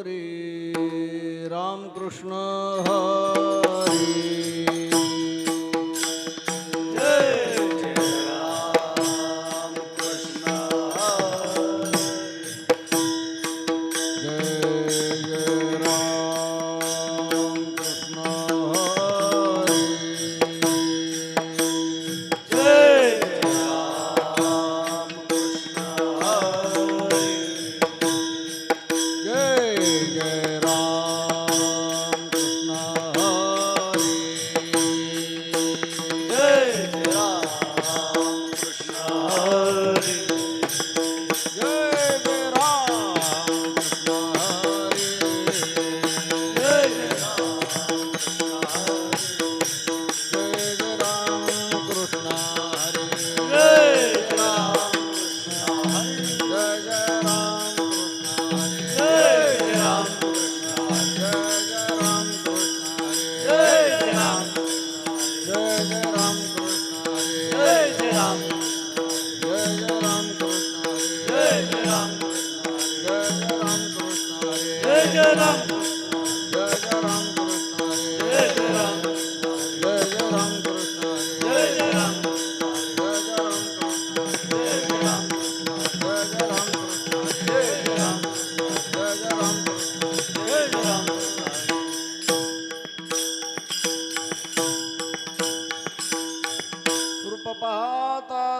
हरी रामकृष्ण हरी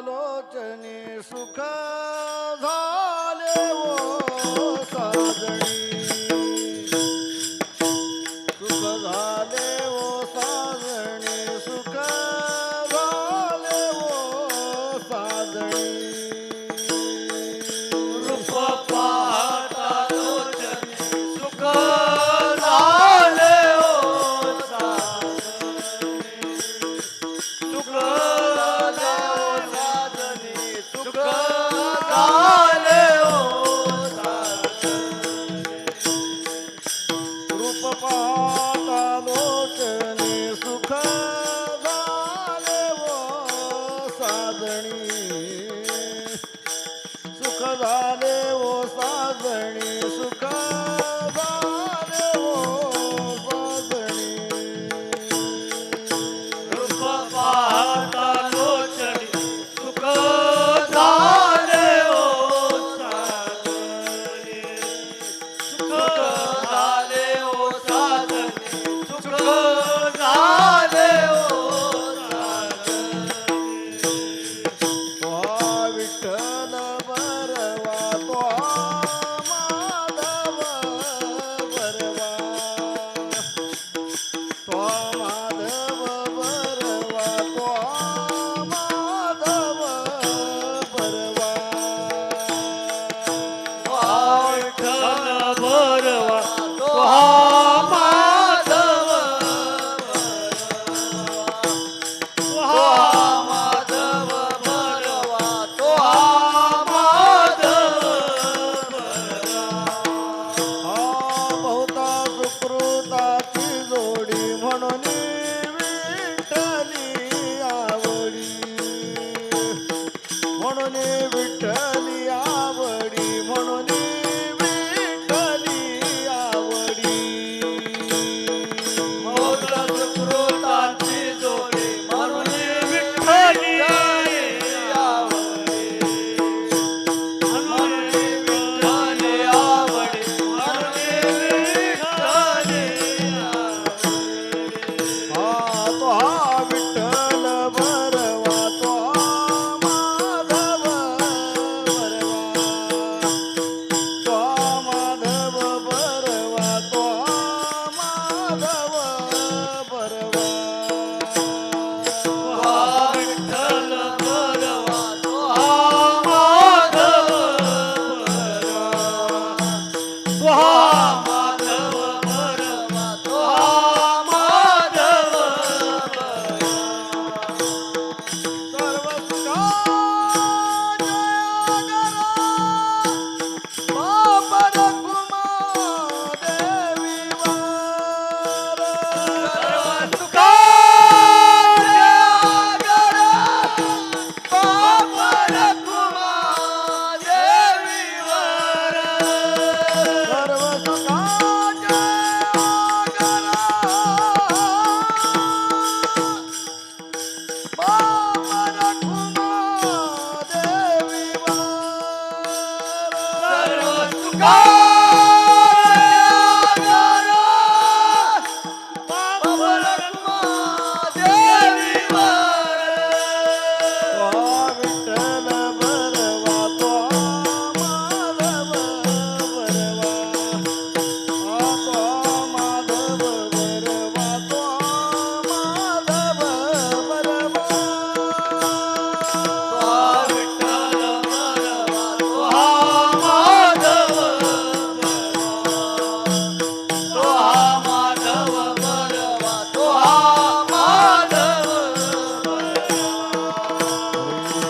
लोचनी सुख झाले ओ साजणी सुख झाले ओ साजणी सुख झाले ओ साजणी रूप पाहता लोचनी सुख झाले ओ साजणी सुख झाले ओ साजणी सुख झाले ओ साजणी रूप पाहता लोचनी सुख झाले ओ साजणी सुख झाले ओ साजणी सुख झाले ओ साजणी विठ्ठल बरवा तो विठ्ठल बरवा तो माधव बरवा तो माधव बरवा तो माधव बरवा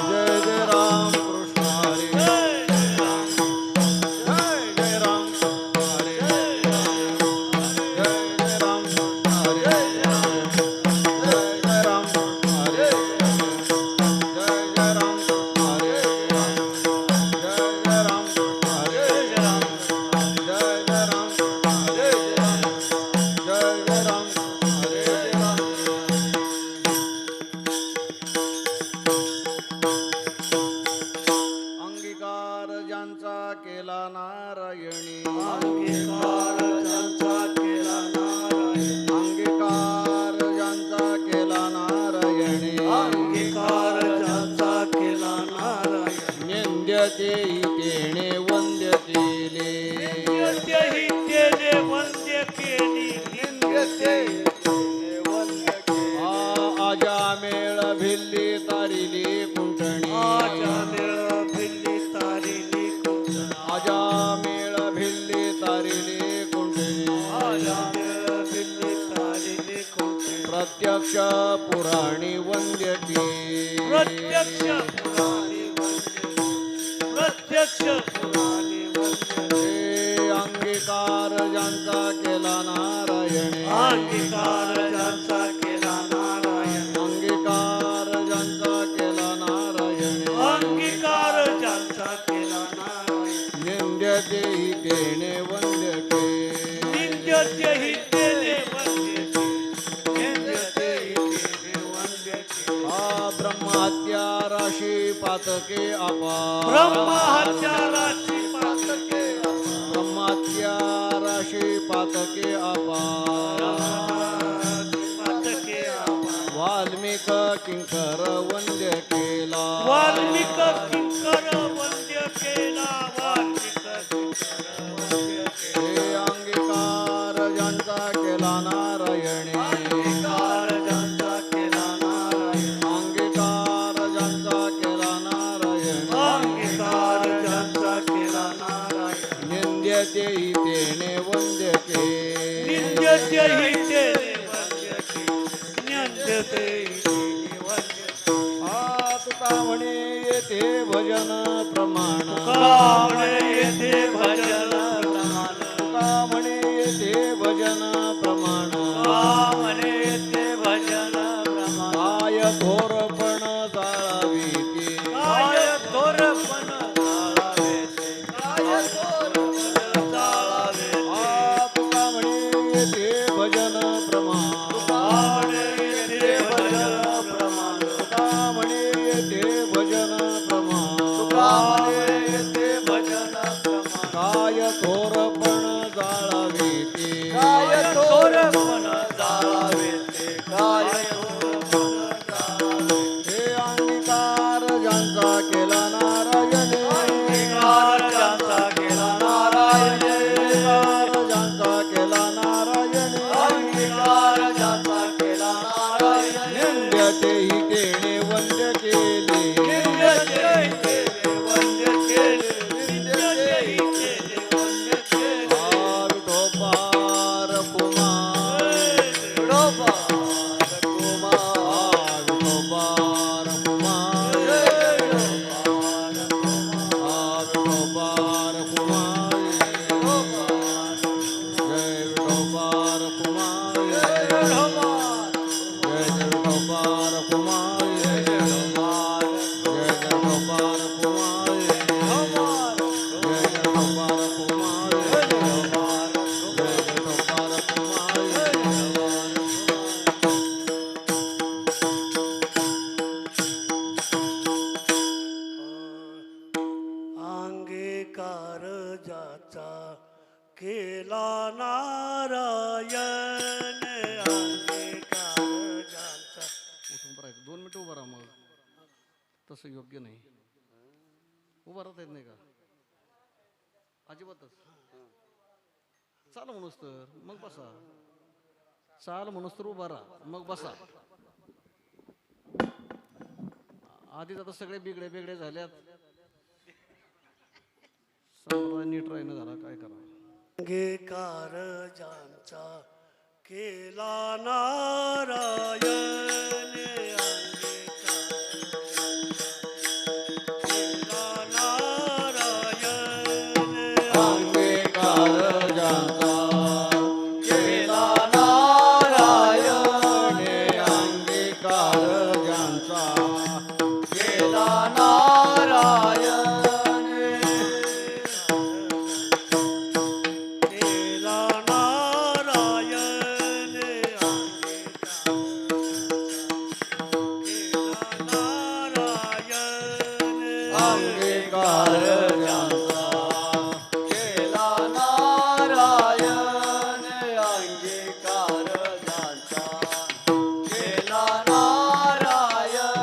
जय जय राम कृष्ण हरी जय जय राम हरे जय जय राम हरे जय जय राम हरे जय जय राम हरे जय जय राम हरे जय जय राम हरे जय जय राम हरे अंगीकार ज्यांचा केला नारायणी अंगीकार ज्यांचा केला नारायणी निंद्यते तेणे वंद्यतेले अजामेळ भिल्ली तारिली कुंटणी अजामेळ भिल्ली तारिली कुंटणी प्रत्यक्ष पुराणी वंद्यती हे अंगीकार ज्यांचा केला नारायणी अंगीकार ज्यांचा केला नारायणी निंद्यते तेणे वंद्यते ब्रह्महत्या राशी पातके अपार ब्रह्महत्या राशी पातके अपार वाल्मिक किंकर वंद्य केला हे अंगीकार ज्यांचा केला नारायणी अंगीकार ज्यांचा केला नारायणी निंद्यते तेने वंद्यते तुका म्हणे येथे भजन प्रमाण तुका म्हणे येथे भजन प्रमाण काय थोरपण जाळावी तुका म्हणे येथे भजन प्रमाण तुका म्हणे येथे भजन प्रमाण काय थोर केला नारायण अंगीकार ज्यांचा. उठून राहायचं 2 मिनिटं उभा राहा मग तसं योग्य नाही उभा राहता येत नाही का अजिबातच चाल म्हणूस तर मग बसा चाल म्हणूस तर उभा राहा मग बसा आधीच आता सगळे बिगडे बिगडे झाल्यात संप्रदाय नीट राहिनं झाला काय करा अंगीकार ज्यांचा केला नारायण अंगीकार ज्यांचा केला नारायण अंगीकार ज्यांचा केला नारायण केला नारायण अंगीकार ज्यांचा केला नारायण अंगीकार ज्यांचा केला नारायण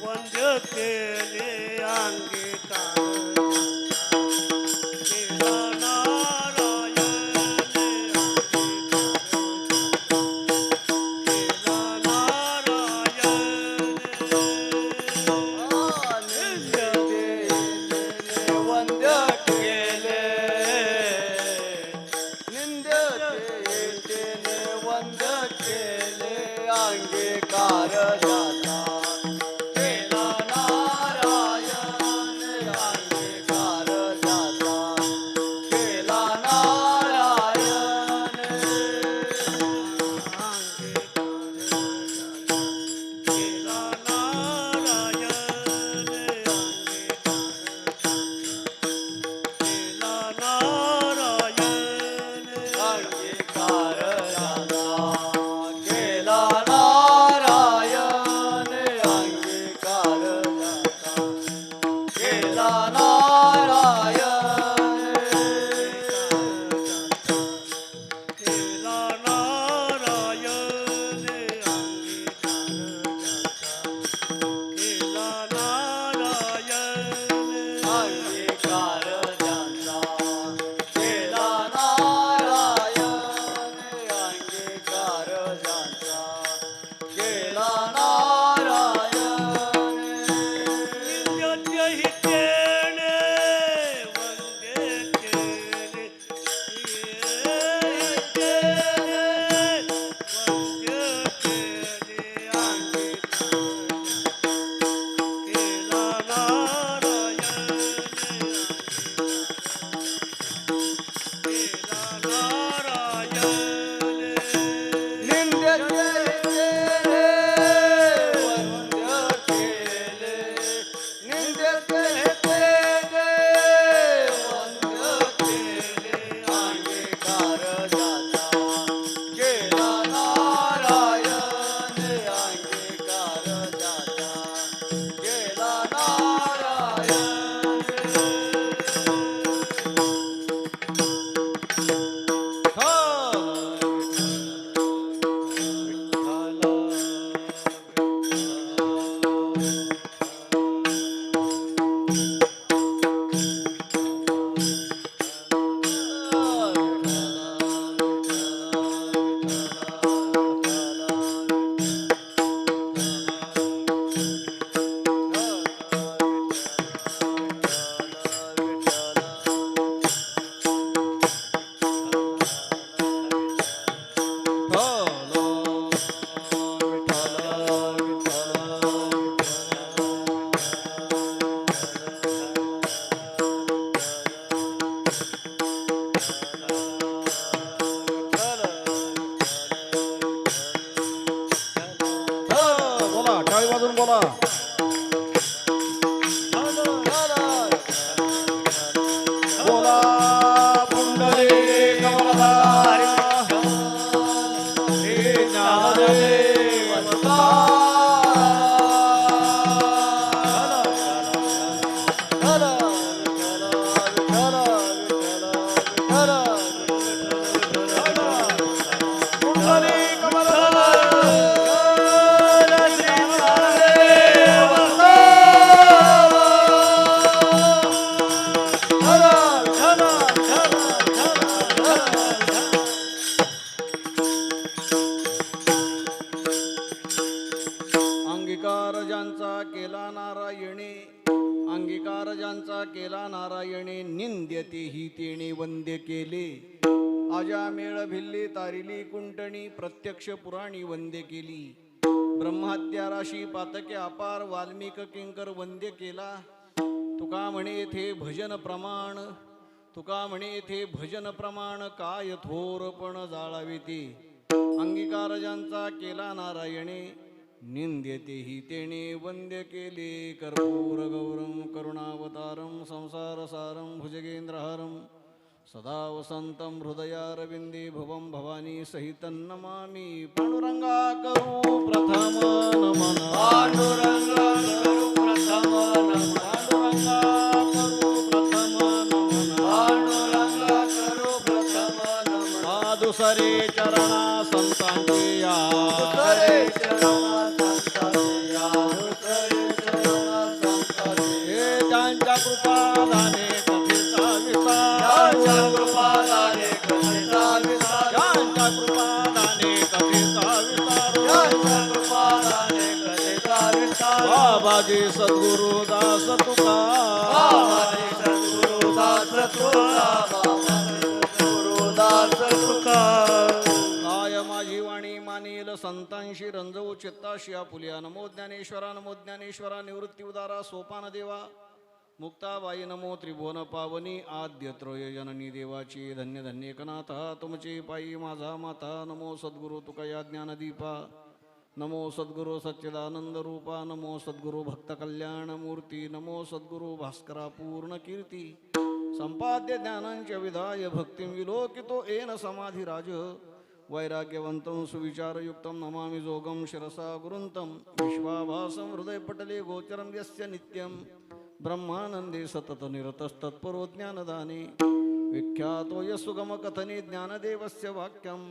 वंद्य केले अंगीकार केला नारायण केला नारायण वंद्य केले निंद्यतेने वंद्य केले अंगीकार जाता केला नारायण अंगीकार जाता केला नारायण केला नारायण केला नारायण अंगीकार जाता केला नारायण अंगीकार जाता केला नारायण केला नारायण केला नारायण अंगीकार ज्यांचा केला नारायण अंगीकार ज्यांचा केला नारायण नित्य हितेने वंदे केले हितेने वंदे केले अंगीकार केला नारायण केला नारायण निंद्यते वंद्य केले निंद्यते वंद्य केले अंगीकार जाता केला नारायण अंगीकार जाता केला बोला टाळी वाजून बोला बोला पुंडलिक वरदा. हे अंगीकार ज्यांचा केला नारायणे, अंगीकार ज्यांचा केला नारायणे, निंद्यते ही तेणे वंद्य केले. आजा मेळ भिल्ली तारिली कुंटणी, प्रत्यक्ष पुराणी वंद्य केली. ब्रह्महत्या राशी पातके अपार, वाल्मिक किंकर वंद्य केला. तुका म्हणे थे भजन प्रमाण, तुका म्हणे थे भजन प्रमाण, काय थोरपण जाळावे ते. अंगीकार ज्यांचा केला नारायणे, निंद्यते ही तेणे वंद्य केले. कर्पूर गौरम करुणावतारम संसारसारम भुजगेंद्रहारम सदा वसंतम हृदयारविंदे भुवं भवानी सहितं नमामि. पांडुरंगा करू प्रथम नमन, पांडुरंगा करू प्रथम नमन, पांडुरंगा करू प्रथम नमन, पांडुरंगा करू प्रथम नमन. दुसरे चरणा संतांचे या, दुसरे चरणा संतांचे या, दुसरे चरणा संतांचे या. हे त्यांच्या कृपादाने कथेचा विस्तार, त्यांच्या कृपादाने कथेचा विस्तार, त्यांच्या कृपादाने कथेचा विस्तार. त्यांच्या कृपादाने कथेचा विस्तार. बाबाजी सद्गुरु दास तुका, बाबाजी सद्गुरु दास तुका, बाबाजी सद्गुरु दास तुका. काय माझी वाणी मानेल संतांशी, रंजवू चित्ताशी आपुल्या. नमो ज्ञानेश्वरा, नमो ज्ञानेश्वरा, निवृत्ती उदारा सोपान देवा. मुक्ताबाई नमो त्रिभुवन पावनी, आद्य त्रय जननी देवाची. धन्य धन्य एकनाथ तुमचे पायी माझा माता. नमो सद्गुरु तुका या ज्ञानदीपा, नमो सद्गुरु सच्चिदानंद रूपा, नमो सद्गुरु भक्त कल्याण मूर्ती, नमो सद्गुरु भास्करा पूर्ण कीर्ती. संपाद्य ज्ञानांच्या विधाय भक्तिं विलोकितो येन समाधिराज. वैराग्यवंतं सुविचारयुक्तं नमामि जोगं शिरसा गुरुन्तं. विश्वाभासं हृदयपटले गोचरं यस्य नित्यं, ब्रह्मानन्दे सतत निरतस्तत्परो ज्ञानदाने. विख्यातो यस्सुगमकथने ज्ञानदेवस्य वाक्यं,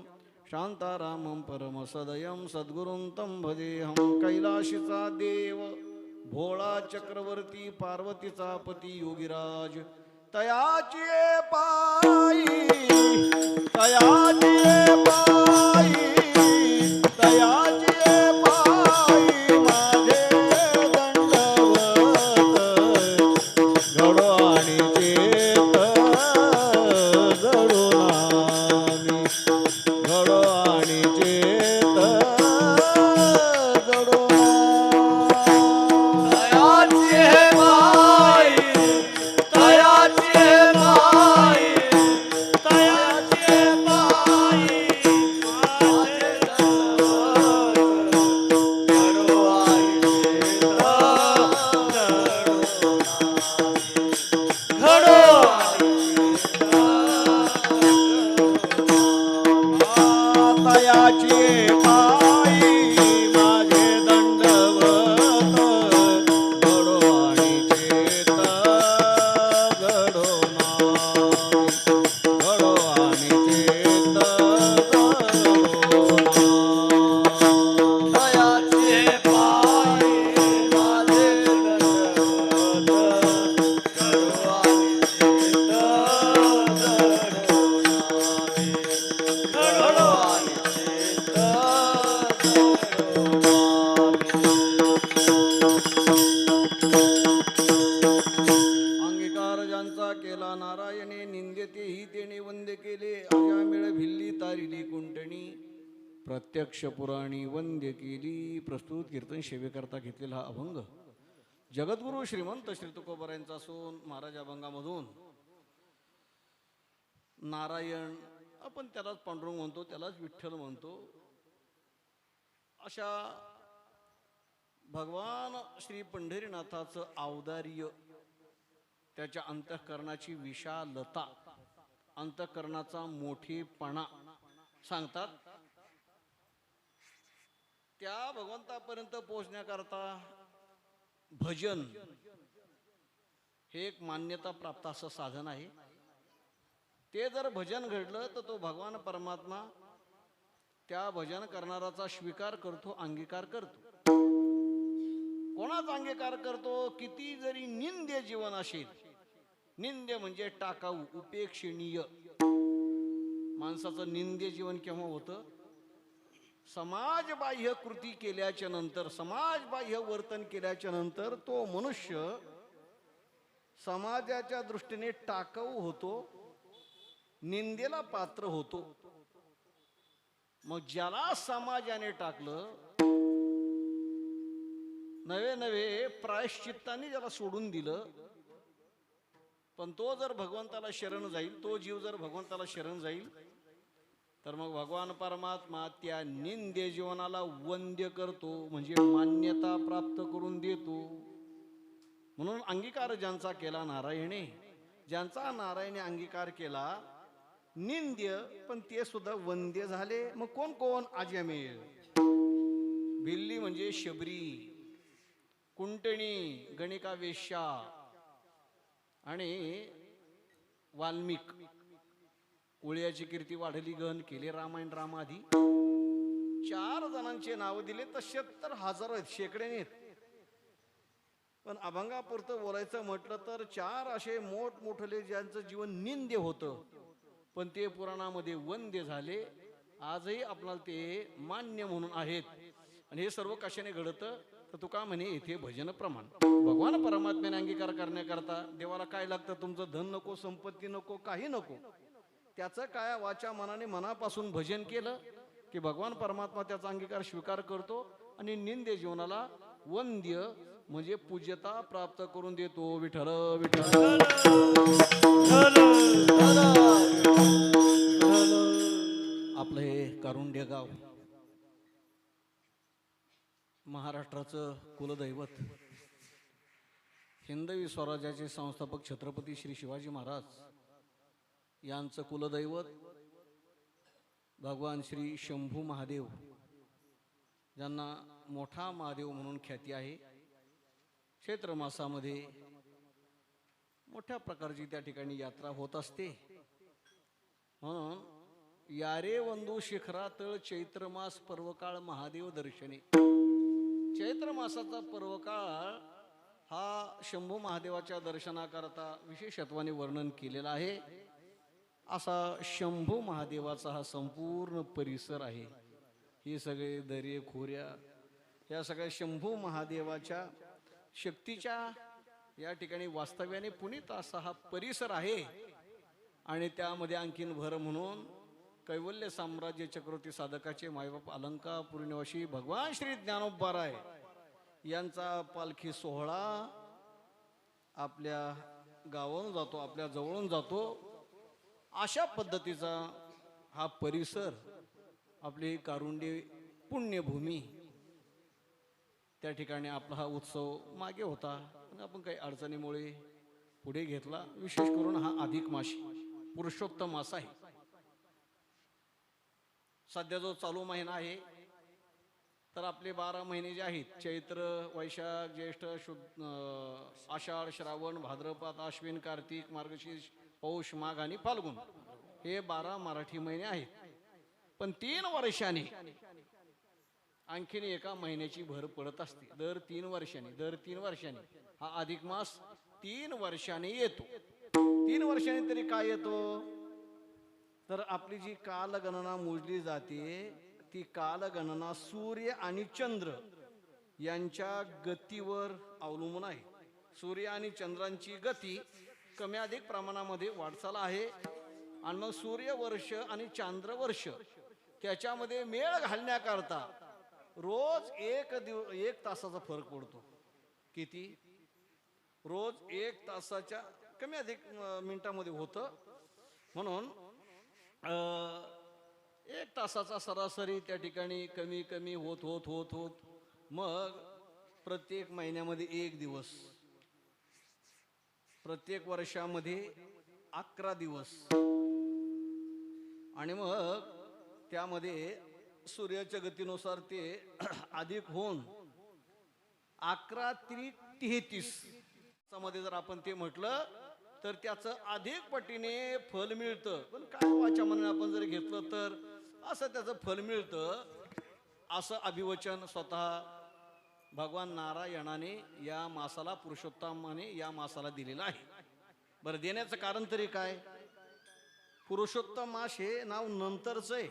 शान्तारामं परमसदयं सद्गुरुं तं भजेऽहं. कैलाशीचा देव भोळा चक्रवर्ती, पार्वतीचा पती योगीराज, तयाची पायी, तयाची पायी, तयाची पायी माझे दंडवत. घडो आणि चेत घडो नामी, घडो आणि चेत घडो तयाची पायी, तयाची पायी, तयाची पायी माझे दंडवत. घडो आणि चेत घडो तयाची पायी माझे दंडवत. घडो आणि चेत घडो नामी, घडो आणि चेत घडो नामी. तयाची पायी माझे दंडवत. घडो आणि चेत घडो आणि चेत अंगीकार ज्यांचा केला नारायणे, निंद्यते ही तेने वंद्य केले. अजामिळ भिल्ली तारिली कुंटणी, प्रत्यक्ष पुराणी वंद्य केली. प्रस्तुत कीर्तन सेवेकरता घेतलेला हा अभंग जगद्गुरु श्रीमंत श्री तुकोबारायांचा असून महाराज अभंगामधून नारायण, आपण त्यालाच पांडुरंग म्हणतो, त्यालाच विठ्ठल म्हणतो, अशा भगवान श्री पंढरीनाथाचं औदार्य, त्याच्या अंतःकरणाची विशालता, अंतःकरणाचा मोठेपणा सांगतात. त्या भगवंतापर्यंत पोहोचण्याकरता भजन हे एक मान्यता प्राप्त असं साधन आहे. ते जर भजन घडलं तर तो भगवान परमात्मा त्या भजन करणाराचा स्वीकार करतो, अंगीकार करतो. कोणाचा अंगीकार करतो? किती जरी निंद्य जीवन असेल, निंद्य म्हणजे टाकाऊ, उपेक्षणीय. माणसाचं निंद्य जीवन केव्हा होतं? समाजबाह्य कृती केल्याच्या नंतर, समाजबाह्य वर्तन केल्याच्या नंतर तो मनुष्य समाजाच्या दृष्टीने टाकाऊ होतो, निंदेला पात्र होतो. मग ज्याला समाजाने टाकलं, नवे नवे प्रायश्चित्ताने ज्याला सोडून दिलं, पण तो जर भगवंताला शरण जाईल, तो जीव जर भगवंताला शरण जाईल, तर मग भगवान परमात्मा त्या निंद्य जीवनाला वंद्य करतो, म्हणजे मान्यता प्राप्त करून देतो. म्हणून अंगीकार ज्यांचा केला नारायणे, ज्यांचा नारायणे अंगीकार केला निंद्य, पण ते सुद्धा वंद्य झाले. मग कोण कोण? अजमेर, भिल्ली म्हणजे शबरी, कुंटणी गणिका वेश्या आणि वाल्मिक. ओळ्याची कीर्ती वाढली गहन केले रामायण रामाधी. 4 जणांचे नाव दिले तर 70,000 आहेत, शेकड्याने आहेत. पण अभंगापुरतं बोलायचं म्हटलं तर 4 असे मोठमोठले ज्यांचं जीवन निंद्य होतं, पण ते पुराणामध्ये वंद्य झाले. आजही आपल्याला ते मान्य म्हणून आहेत. आणि हे सर्व कशाने घडतं? तर तुका म्हणे येथे भजन प्रमाण. भगवान परमात्म्याने अंगीकार करण्याकरता देवाला काय लागतं? तुमचं धन नको, संपत्ती नको, काही नको. त्याचं काय वाचा मनाने मनापासून भजन केलं की भगवान परमात्मा त्याचा अंगीकार स्वीकार करतो आणि निंद्य जीवनाला वंद्य म्हणजे पूज्यता प्राप्त करून देतो. विठ्ठल विठ्ठल. आपलं हे कारुंडे गाव महाराष्ट्राचं कुलदैवत, हिंदवी स्वराज्याचे संस्थापक छत्रपती श्री शिवाजी महाराज यांचं कुलदैवत भगवान श्री शंभू महादेव, ज्यांना मोठा महादेव म्हणून ख्याती आहे. चैत्र मासामध्ये मोठ्या प्रकारची त्या ठिकाणी यात्रा होत असते. म्हणून यारे वंदू शिखरातळ चैत्र मास पर्वकाळ महादेव दर्शने. चैत्र मासाचा पर्वकाळ हा शंभू महादेवाच्या दर्शनाकरता विशेषत्वाने वर्णन केलेला आहे. असा शंभू महादेवाचा हा संपूर्ण परिसर आहे. हे सगळे दरे खोऱ्या या सगळ्या शंभू महादेवाच्या शक्तीच्या या ठिकाणी वास्तव्याने पुनीत असा हा परिसर आहे. आणि त्यामध्ये आणखीन भर म्हणून कैवल्य साम्राज्य चक्रवर्ती साधकाचे मायबाप अलंकापुरी निवासी भगवान श्री ज्ञानोबाराय यांचा पालखी सोहळा आपल्या गावावरून जातो, आपल्या जवळून जातो. अशा पद्धतीचा हा परिसर, आपली कारुंडे पुण्यभूमी, त्या ठिकाणी आपला हा उत्सव मागे होता. आणि आपण काही अडचणीमुळे पुढे घेतला. विशेष करून हा अधिक मास, पुरुषोत्तम मास आहे. सध्या जो चालू महिना आहे, तर आपले 12 महिने जे आहेत, चैत्र, वैशाख, ज्येष्ठ, आषाढ, श्रावण, भाद्रपद, आश्विन, कार्तिक, मार्गशीर्ष, पौष, माघ आणि फाल्गुन, हे 12 मराठी महिने आहेत. पण 3 वर्षांनी आणखीन एका महिन्याची भर पडत असते. दर 3 वर्षांनी हा अधिक मास 3 वर्षांनी येतो. 3 वर्षांनी तरी काय येतो? तर आपली जी कालगणना मोजली जाते, ती कालगणना सूर्य आणि चंद्र यांच्या गतीवर अवलंबून आहे. सूर्य आणि चंद्रांची गती कमी अधिक प्रमाणामध्ये वाटचाल आहे. आणि मग सूर्य वर्ष आणि चांद्र वर्ष त्याच्यामध्ये मेळ घालण्याकरता रोज 1 तासाचा फरक पडतो. किती? रोज 1 तासाच्या कमी अधिक मिनिटामध्ये होतं. म्हणून 1 तासाचा सरासरी त्या ठिकाणी कमी कमी होत होत होत होत मग प्रत्येक महिन्यामध्ये 1 दिवस, प्रत्येक वर्षामध्ये 11 दिवस, आणि मग त्यामध्ये सूर्याच्या गतीनुसार ते अधिक होऊन 11 त्रिक 33 मध्ये जर आपण ते म्हटलं तर त्याचं अधिक पटीने फल मिळतं. पण काय वाचा म्हणून आपण जर घेतलं तर असं त्याचं फल मिळतं, असं अभिवचन स्वतः भगवान नारायणाने या मासाला, पुरुषोत्तमाने या मासाला दिलेलं आहे. बरं, देण्याचं कारण तरी काय? पुरुषोत्तम मास हे नाव नंतरच आहे.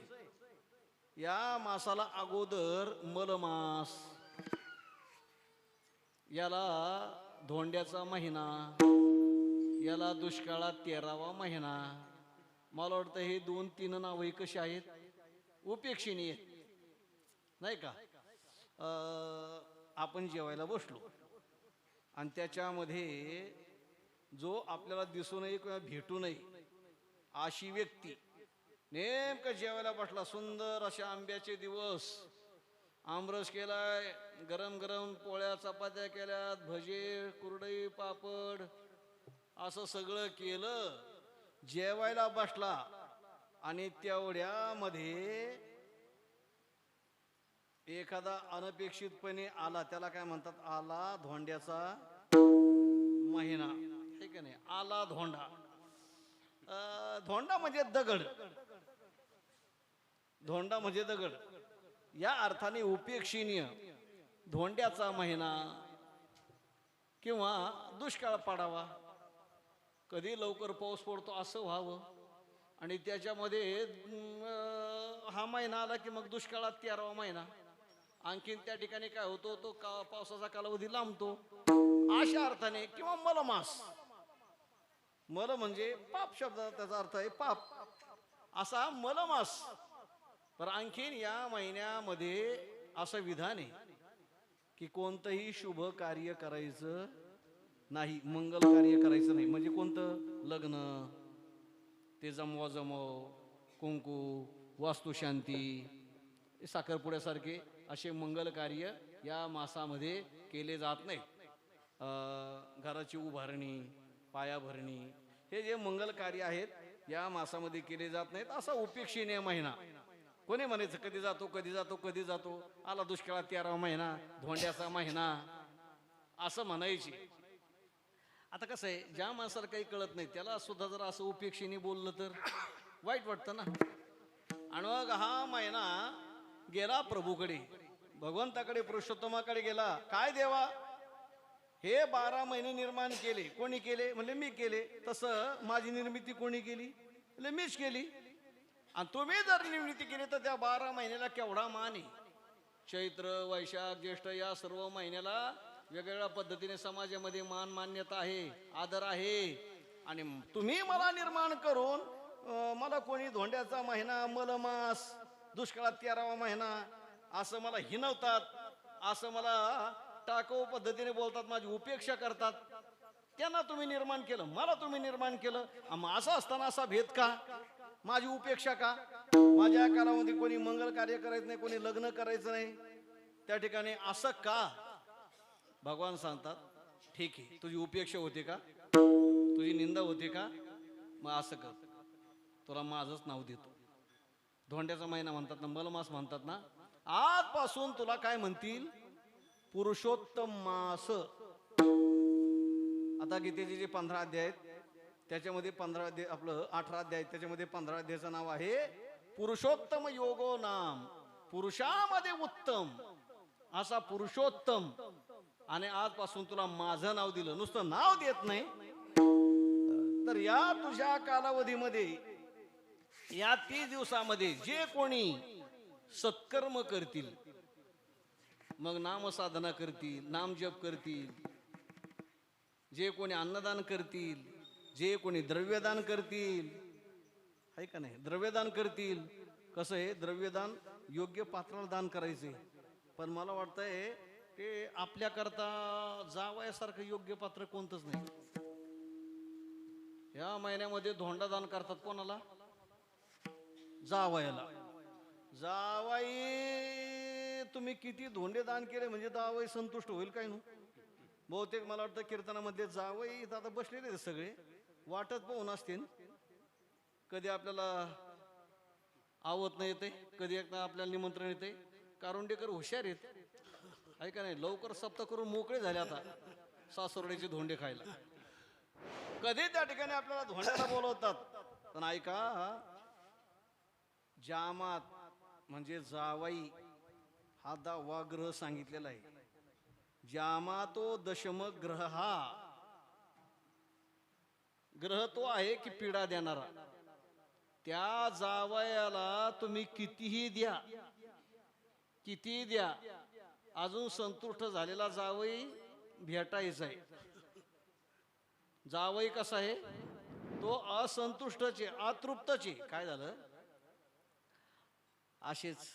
या मासाला अगोदर मलमास, याला धोंड्याचा महिना, याला दुष्काळात 13वा महिना. मला वाटतं हे 2-3 नावही कशी आहेत? उपेक्षणीय नाही का? आपण जेवायला बसलो आणि त्याच्यामध्ये जो आपल्याला दिसू नये किंवा भेटू नये अशी व्यक्ती नेमकं जेवायला बसला, सुंदर असे आंब्याचे दिवस, आमरस केलाय, गरम गरम पोळ्या चपात्या केल्यात, भजे, कुरडई, पापड, असं सगळं केलं, जेवायला बसला आणि तेवढ्यामध्ये एखादा अनपेक्षितपणे आला, त्याला काय म्हणतात? आला धोंड्याचा महिना, हे का नाही? आला धोंडा. धोंडा म्हणजे दगड, धोंडा म्हणजे दगड या अर्थाने उपेक्षणीय. धोंड्याचा महिना किंवा दुष्काळ पडावा, कधी लवकर पाऊस पडतो असं व्हावं, आणि त्याच्यामध्ये हा महिना आला की मग दुष्काळात 13वा महिना, आणखीन त्या ठिकाणी काय होतो, तो पावसाचा कालावधी लांबतो, अशा अर्थाने. किंवा मलमास, मल म्हणजे पाप शब्द, त्याचा अर्थ आहे पाप, असा मलमास. तर आणखीन या महिन्यामध्ये असं विधान आहे की कोणतंही शुभ कार्य करायचं नाही, मंगल कार्य करायचं नाही. म्हणजे कोणतं? लग्न, ते जमव, कुंकू, वास्तुशांती, साखरपुड्यासारखे असे मंगल कार्य या मासामध्ये केले जात नाहीत. घराची उभारणी, पायाभरणी, हे जे मंगल कार्य आहेत या मासामध्ये केले जात नाहीत. असा उपेक्षणीय महिना. कोणी म्हणायचं कधी जातो कधी जातो कधी जातो, आला दुष्काळात 13वा महिना, धोंड्याचा महिना, असं म्हणायची. आता कसं आहे, ज्या माणसाला काही कळत नाही त्याला सुद्धा जर असं उपेक्षेने बोललं तर वाईट वाटतं ना. आणि मग हा महिना गेला प्रभूकडे, भगवंताकडे, पुरुषोत्तमाकडे गेला. काय देवा, हे 12 महिने निर्माण केले, कोणी केले? म्हणले मी केले. तसं माझी निर्मिती कोणी केली? म्हणजे मीच केली. आणि तुम्ही जर निर्मिती केली तर त्या 12 महिन्याला केवढा मान आहे. चैत्र, वैशाख, ज्येष्ठ या सर्व महिन्याला वेगवेगळ्या पद्धतीने समाजामध्ये मान, मान्यता आहे, आदर आहे. आणि तुम्ही मला निर्माण करून मला कोणी धोंड्याचा महिना, मलमास, दुष्काळात 13वा महिना असं मला हिनवतात, असं मला टाकाऊ पद्धतीने बोलतात, माझी उपेक्षा करतात. त्यांना तुम्ही निर्माण केलं, मला तुम्ही निर्माण केलं. मग असं असताना असा भेद का? माझी उपेक्षा का? माझ्या काळामध्ये कोणी मंगल कार्य करायचं नाही, कोणी लग्न करायचं नाही, त्या ठिकाणी असं का? भगवान सांगतात, ठीक आहे, तुझी उपेक्षा होते का, तुझी निंदा होते का, मग असं कर, तुला माझंच नाव देतो. धोंड्याचा महिना म्हणतात ना, मलमास म्हणतात ना, आजपासून तुला काय म्हणतील? पुरुषोत्तम मास. आता गीतेचे जे 15 अध्याय आहेत त्याच्यामध्ये 15 अध्याय, आपलं 18 अध्याय, त्याच्यामध्ये 15 अध्यायाचं नाव आहे पुरुषोत्तम योगो नाम. पुरुषामध्ये उत्तम असा पुरुषोत्तम. आणि आजपासून तुला माझं नाव दिलं. नुसतं नाव देत नाही तर या तुझ्या कालावधीमध्ये, या 30 दिवसामध्ये जे कोणी सत्कर्म करतील, मग नामसाधना करतील, नामजप करतील, जे कोणी अन्नदान करतील, जे कोणी द्रव्यदान करतील, आहे का नाही, द्रव्यदान करतील. कसं आहे, द्रव्यदान योग्य पात्राला दान करायचे. पण मला वाटतंय ते आपल्याकरता जावयासारखं योग्य पात्र कोणतंच नाही. या महिन्यामध्ये धोंडा दान करतात कोणाला? जावयाला. जावाई तुम्ही किती धोंडे दान केले म्हणजे जावई संतुष्ट होईल काय? बहुतेक मला वाटतं कीर्तनामध्ये जावई आता बसलेले सगळे वाटत पाहून असतील. कधी आपल्याला आवत नाही येते, कधी एकदा आपल्याला निमंत्रण येते, कारुंडेकर हुशार आहेत आहे का नाही, लवकर सप्त करून मोकळे झाले आता सासुरड्याचे धोंडे खायला. कधी त्या ठिकाणी आपल्याला धोंड्याला बोलवतात. पण ऐका, जामात म्हणजे जावाई हा 10वा ग्रह सांगितलेला आहे. जामातो दशम ग्रह, हा ग्रह तो आहे की पीडा देणारा. त्या जावयाला तुम्ही कितीही द्या, कितीही द्या, अजून संतुष्ट झालेला जावई भेटायचा आहे. जावई कसा आहे, तो असंतुष्टचे, अतृप्तचे. काय झालं, असेच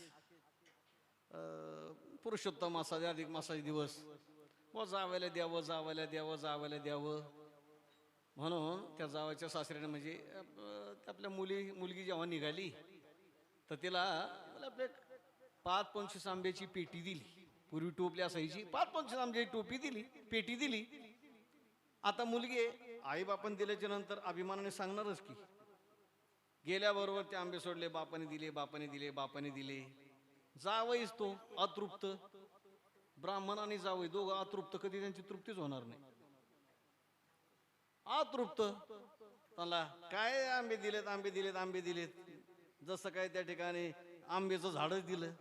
पुरुषोत्तम मासाचे अधिक मासाचे दिवस, व जावायला द्यावं, जावायला द्यावं, जावायला द्यावं म्हणून त्या जावायच्या सासऱ्याने म्हणजे आपल्या मुलगी जेव्हा निघाली तर तिला आपल्या 5-25 आंब्याची पेटी दिली. पूर्वी टोपली असायची, 5-25 आंब्याची टोपी दिली, पेटी दिली. आता मुलगी आई बापाने दिल्याच्या नंतर अभिमानाने सांगणारच की. गेल्याबरोबर ते आंबे सोडले, बापाने दिले, बापाने दिले, बापाने दिले. जावईच तो अतृप्त, ब्राह्मण आणि जावई दोघं अतृप्त, कधी त्यांची तृप्तीच होणार नाही. अतृप्त, त्याला काय आंबे दिलेत, आंबे दिलेत, आंबे दिलेत, जसं काय त्या ठिकाणी आंब्याचं झाडच दिलं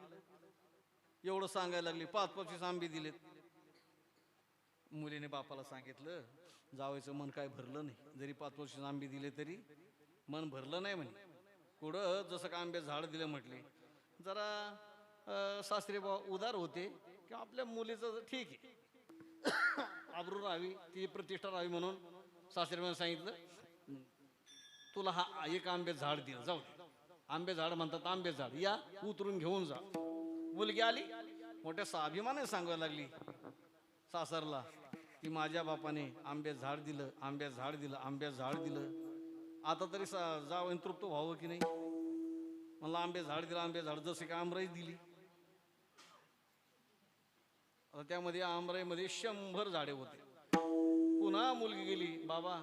एवढं सांगायला लागली. 5-25 आंबे दिलेत. मुलीने बापाला सांगितलं, जावयाचं मन काय भरलं नाही, जरी 5-25 आंबे दिले तरी मन भरलं नाही म्हणे. पुढं जसं का आंबे झाड दिलं म्हटले, जरा सासरे बाबा उदार होते की आपल्या मुलीचं ठीक आहे, आबरू राहावी, ती प्रतिष्ठा राहावी म्हणून सासऱ्याने सांगितलं, तुला हा एक आंबे झाड दिलं, जाऊ दे. आंबे झाड म्हणतात, आंबे झाड या, उतरून घेऊन जा. मुलगी आली, मोठ्या स्वाभिमानाने सांगायला लागली सासरला की माझ्या बापाने आंबे झाड दिलं, आंबे झाड दिलं, आंबे झाड दिलं. आता तरी जावं तृप्त व्हावं की नाही. मला आंबे झाड दिलं, आंबे झाड, जसे का आमराई दिली. आता त्यामध्ये आमराईमध्ये 100 झाडे होते. पुन्हा मुलगी गेली, बाबा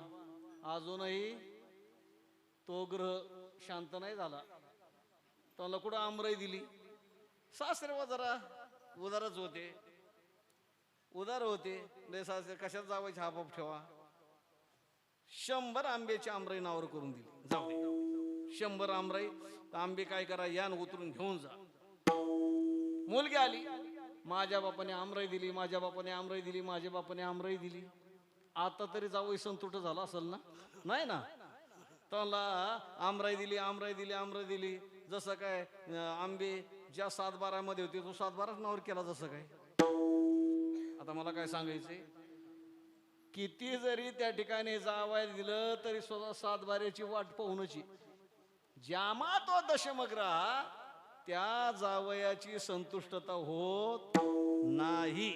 अजूनही तो ग्रह शांत नाही झाला, त्याला कुठं आमराई दिली. सासरे जरा उदारच होते, उदार होते. सासरे कशात जावायचे हा बाप ठेवा. 100 आंब्याची आमराई नावावर करून दिली, जाऊ दे 100 आमराई. आंबे काय करा, यान उतरून घेऊन जा. मुलगी आली, माझ्या बापाने आमराई दिली, माझ्या बापाने आमराई दिली, माझ्या बापाने आमराई दिली. आता तरी जावई संतुष्ट झाला असेल ना, नाही ना. त्याला आमराई दिली, आमराई दिली, आमराई दिली. जसं काय आंबे ज्या 7-12 मध्ये होते तो 7-12 नावावर केला जसं काय. आता मला काय सांगायचंय, किती जरी त्या ठिकाणी जावायला दिलं तरी स्वतः 7-12ची वाट पाहूनची. ज्यामा तो दशमग्रह, त्या जावयाची संतुष्टता होत नाही.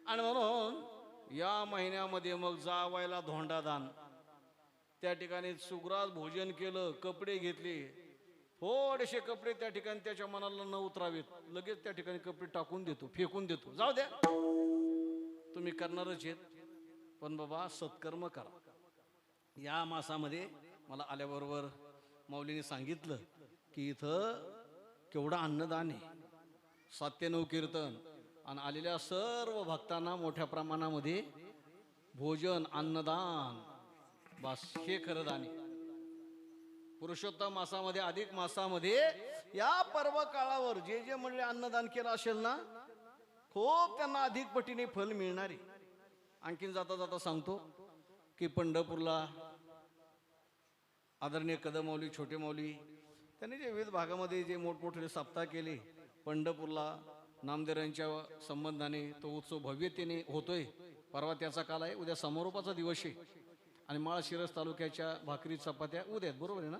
आणि म्हणून या महिन्यामध्ये मग जावायला धोंडादान, त्या ठिकाणी सुग्रास भोजन केलं, कपडे घेतले, थोडेसे कपडे त्या ठिकाणी त्याच्या मनाला न उतरावेत, लगेच त्या ठिकाणी कपडे टाकून देतो, फेकून देतो. जाऊ द्या, तुम्ही करणारच आहेत, पण बाबा सत्कर्म करा. या मासामध्ये मला आल्याबरोबर माऊलीने सांगितलं की इथं केवढं अन्नदान आहे, 97 कीर्तन, आणि आलेल्या सर्व भक्तांना मोठ्या प्रमाणामध्ये भोजन, अन्नदान, बस हे खरं दान आहे. पुरुषोत्तम मासामध्ये, अधिक मासामध्ये या पर्व काळावर जे जे म्हणले अन्नदान केलं असेल ना, खूप त्यांना अधिक पटीने फल मिळणार आहे. आणखीन जाता जाता सांगतो की पंढरपूरला आदरणीय कदम माऊली, छोटे माऊली, त्यांनी जे विविध भागामध्ये जे मोठमोठे सप्ताह केले, पंढरपूरला नामदेवांच्या संबंधाने तो उत्सव भव्यतेने होतोय. परवा त्याचा काल आहे, उद्या समारोपाचा दिवस आहे. आणि माळशिरस तालुक्याच्या भाकरी चपात्या उद्या आहेत, बरोबर आहे ना,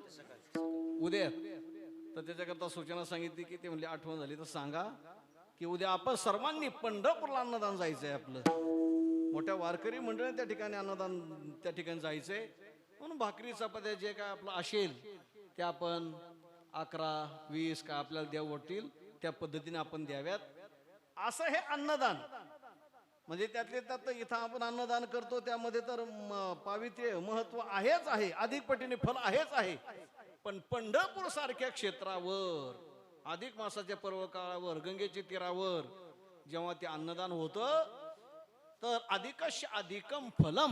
उद्या. तर त्याच्याकरता सूचना सांगितली की ते म्हणले आठवण झाली तर सांगा की उद्या आपण सर्वांनी पंढरपूरला अन्नदान जायचंय. आपलं मोठ्या वारकरी मंडळाने त्या ठिकाणी अन्नदान त्या ठिकाणी जायचंय. म्हणून भाकरी चपात्या जे काय आपलं असेल ते आपण 11-20 का आपल्याला द्यावं वाटतील त्या पद्धतीने आपण द्याव्यात. असं हे अन्नदान म्हणजे त्यातले त्यात इथं आपण अन्नदान करतो त्यामध्ये तर पावित्र्य महत्व आहेच आहे, अधिक पटीने फल आहेच आहे. पण पंढरपूर सारख्या क्षेत्रावर अधिक मासाच्या पर्व काळावर गंगेच्या तीरावर जेव्हा ते अन्नदान होतं तर अधिकश अधिकम फलम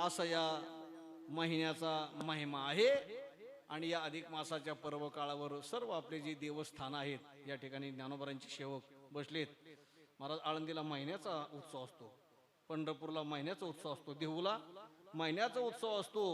असं या महिन्याचा महिमा आहे. आणि या अधिक मासाच्या पर्व काळावर सर्व आपले जे देवस्थान आहेत या ठिकाणी ज्ञानोबारांचे सेवक बसलेत. महाराज आळंदीला महिन्याचा उत्सव असतो, पंढरपूरला महिन्याचा उत्सव असतो, देहूला महिन्याचा उत्सव असतो.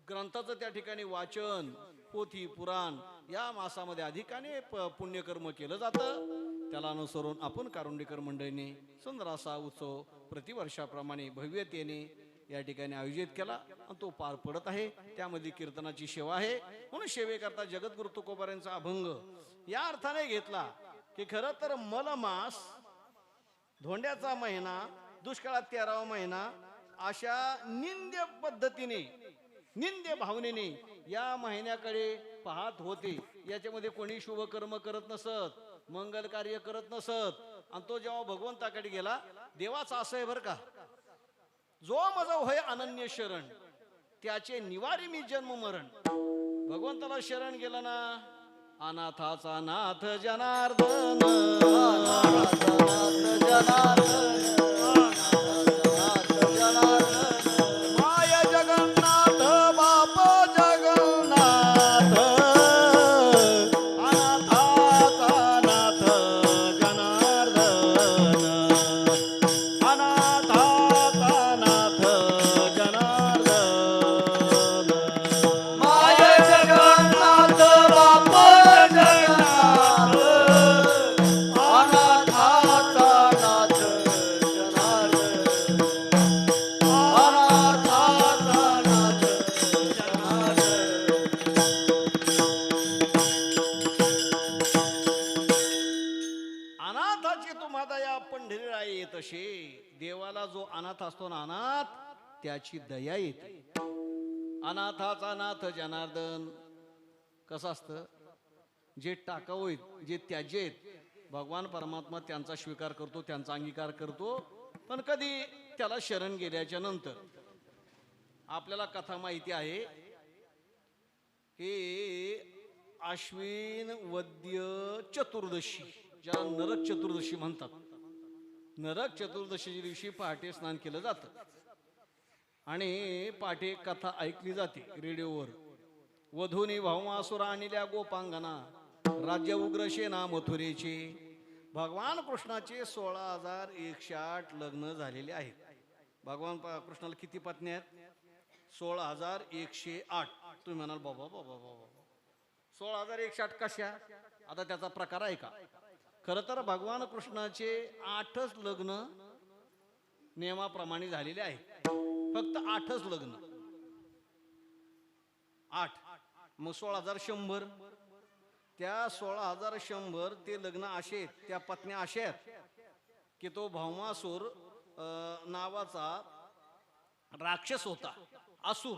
ग्रंथाचं त्या ठिकाणी वाचन, पोथी पुराण या मासामध्ये अधिकाने पुण्यकर्म केलं जातं. त्याला अनुसरून आपण कारुंडीकर मंडळीने सुंदर असा उत्सव प्रतिवर्षाप्रमाणे भव्यतेने या ठिकाणी आयोजित केला आणि तो पार पडत आहे. त्यामध्ये कीर्तनाची सेवा आहे. म्हणून सेवेकरता जगद्गुरु तुकोबारांचा अभंग या अर्थाने घेतला की खरं तर मलमास, धोंड्याचा महिना, दुष्काळात 13वा महिना अशा निंद्य पद्धतीने, निंद्य भावनेने या महिन्याकडे पाहत होते. याच्यामध्ये कोणी शुभ कर्म करत नसत, मंगल कार्य करत नसत. आणि तो जेव्हा भगवंताकडे गेला, देवाचा असं आहे बरं का, जो माझा होय अनन्य शरण त्याचे निवारी मी जन्म मरण. भगवंताला शरण गेला ना, अनाथाचा नाथ जनार्दन, माय जगन्नाथ बाप जगन्नाथ, अनाथाचा नाथ जनार्दन, अनाथाचा नाथ जनार्दन, माय जगन्नाथ बाप जगन्नाथ, अनाथाचा नाथ जनार्दन, अनाथाचा नाथ जनार्दन. अनाथाची तुम्हाला या पंढरीला येत असे. देवाला जो अनाथ असतो ना, अनाथ त्याची दया येते. अनाथाचा नाथ जनार्दन कसं असतं, जे टाकाऊ आहेत, जे त्याज्य आहेत, भगवान परमात्मा त्यांचा स्वीकार करतो, त्यांचा अंगीकार करतो. पण कधी त्याला शरण गेल्याच्या नंतर आपल्याला कथा माहिती आहे की आश्विन वद्य चतुर्दशी, ज्याला नरक चतुर्दशी म्हणतात, नरक चतुर्दशीच्या दिवशी पहाटे स्नान केलं जातं आणि पहाटे कथा ऐकली जाते रेडिओवर. वधूनी भावमासुरा आणल्या गोपांगना, राज्य उग्रसेना मथुरेचे. भगवान कृष्णाचे 16,108 लग्न झालेले आहेत. भगवान कृष्णाला किती पत्नी आहेत? 16,108. तुम्ही म्हणाल बाबा बाबा बाबा 16,108 कशा? आता त्याचा प्रकार आहे का? खरं तर भगवान कृष्णाचे 8च लग्न नियमाप्रमाणे झालेले आहेत. फक्त 8च लग्न, 8. मग 16,100. त्या 16,100 ते लग्न असे आहेत, त्या पत्न्या अशा आहेत की तो भौमासूर नावाचा राक्षस होता, असुर.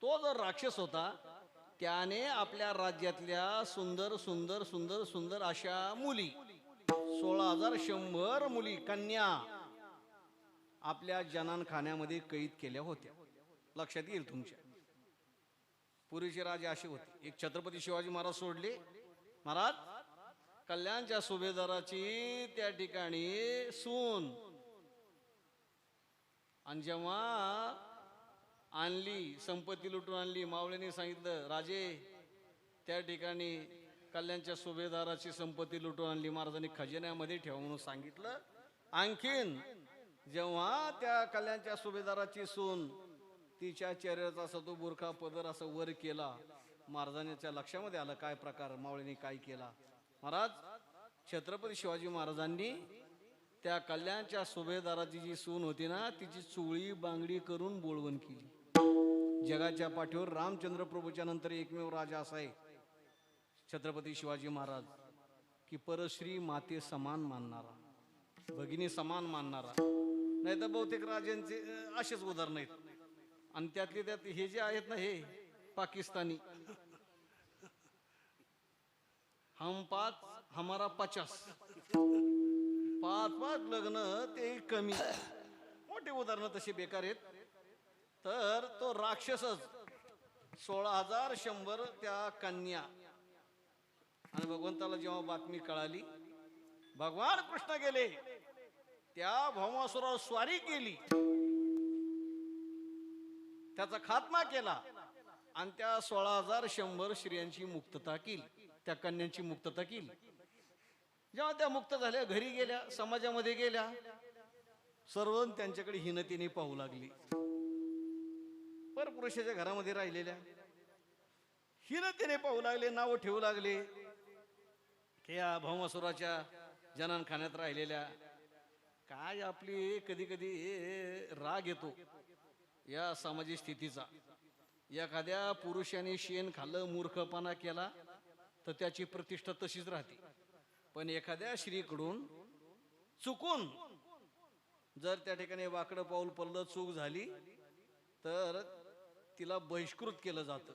तो जर राक्षस होता त्याने आपल्या राज्यातल्या सुंदर सुंदर सुंदर सुंदर अशा मुली, 16,100 मुली, कन्या आपल्या जनानखान्यामध्ये कैद केल्या होत्या. लक्षात येईल तुमच्या. पूर्वीचे राजे असे होते. एक छत्रपती शिवाजी महाराज सोडले. महाराज कल्याणच्या सुभेदाराची त्या ठिकाणी सून, आणि जेव्हा आणली, संपत्ती लुटून आणली, मावळ्यांनी सांगितलं राजे त्या ठिकाणी कल्याणच्या सुभेदाराची संपत्ती लुटून आणली, महाराजांनी खजिन्यामध्ये ठेवा म्हणून सांगितलं. आणखीन जेव्हा त्या कल्याणच्या सुभेदाराची सून तिच्या चेहऱ्याचा असा तो बुरखा पदर असं वर केला, महाराजांच्या लक्षामध्ये आलं काय प्रकार, मावळीने काय केला. महाराज छत्रपती शिवाजी महाराजांनी त्या कल्याणच्या सुभेदाराची जी सून होती ना, तिची चोळी बांगडी करून बोळवण केली. जगाच्या पाठीवर रामचंद्र प्रभूच्या नंतर एकमेव राजा असा आहे छत्रपती शिवाजी महाराज की परश्री माते समान मानणारा, भगिनी समान मानणारा. नाही तर बहुतेक राजांचे असेच उदाहरण आहेत. आणि त्यातले त्यात हे जे आहेत ना, हे पाकिस्तानी, हम 5 हमारा 50, 5 लग्न ते कमी. मोठे उदाहरण तसे बेकार आहेत. तर तो राक्षसच 16,100 त्या कन्या आणि भगवंताला जेव्हा बातमी कळाली, भगवान कृष्ण गेले, त्या भौमासुरावर स्वारी केली, त्याचा खात्मा केला आणि त्या 16,100 स्त्रियांची मुक्तता केली, त्या कन्यांची मुक्तता केली. जेव्हा त्या मुक्त झाल्या, घरी गेल्या, समाजामध्ये गेल्या, सर्व त्यांच्याकडे हीनतेने पाहू लागली. परपुरुषाच्या घरामध्ये राहिलेल्या हीनतेने पाहू लागले, नाव ठेवू लागले की या भौमासुराच्या जनानखान्यात राहिलेल्या. काय आपली कधी कधी राग येतो या सामाजिक स्थितीचा. एखाद्या पुरुषाने शेण खाल्लं, मूर्खपणा केला तर त्याची प्रतिष्ठा तशीच राहते. पण एखाद्या स्त्रीकडून चुकून जर त्या ठिकाणी वाकडं पाऊल पडलं, चूक झाली, तर तिला बहिष्कृत केलं जातं.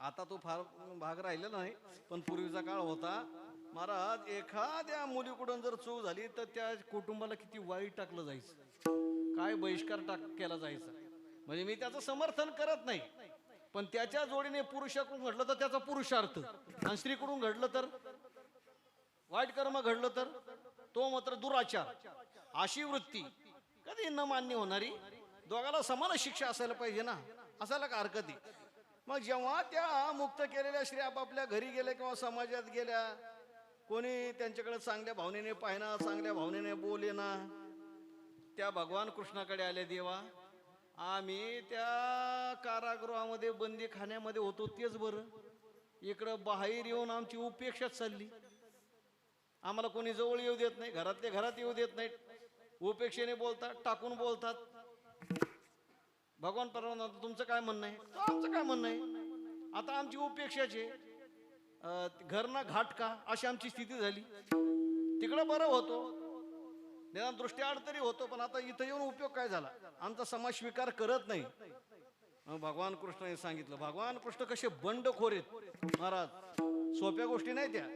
आता तो फार भाग राहिलेला नाही, पण पूर्वीचा काळ होता महाराज. एखाद्या मुलीकडून जर चूक झाली तर त्या कुटुंबाला किती वाईट टाकलं जायचं, काय बहिष्कार केला जायचा. म्हणजे मी त्याचं समर्थन करत नाही, पण त्याच्या जोडीने पुरुषाकडून घडलं तर त्याचा पुरुषार्थ, आणि स्त्रीकडून घडलं तर वाईट कर्म घडलं तर तो मात्र दुराचार. अशी वृत्ती कधी न मान्य होणारी. दोघाला समान शिक्षा असायला पाहिजे ना, असायला का हरकत आहे. मग जेव्हा त्या मुक्त केलेल्या स्त्री आपापल्या घरी गेल्या किंवा समाजात गेल्या, कोणी त्यांच्याकडे चांगल्या भावनेने पाहिना, चांगल्या भावनेने बोलेना, त्या भगवान कृष्णाकडे आल्या. देवा, आम्ही त्या कारागृहामध्ये बंदीखान्यामध्ये होतो तेच बरं, इकडं बाहेर येऊन आमची उपेक्षा चालली. आम्हाला कोणी जवळ येऊ देत नाही, घरातल्या घरात येऊ देत नाहीत, उपेक्षेने बोलतात, टाकून बोलतात. भगवान परमानंद, तुमचं काय म्हणणं आहे? तो आमचं काय म्हणणं आहे? आता आमची उपेक्षाचे घर ना घाट का, अशी आमची स्थिती झाली. तिकडं बरं होतो, निदान दृष्ट्याआड तरी होतो, पण आता इथं येऊन उपयोग काय झाला? आमचा समाज स्वीकार करत नाही. मग भगवान कृष्णाने सांगितलं. भगवान कृष्ण कसे बंडखोर आहेत महाराज, सोप्या गोष्टी नाही त्या.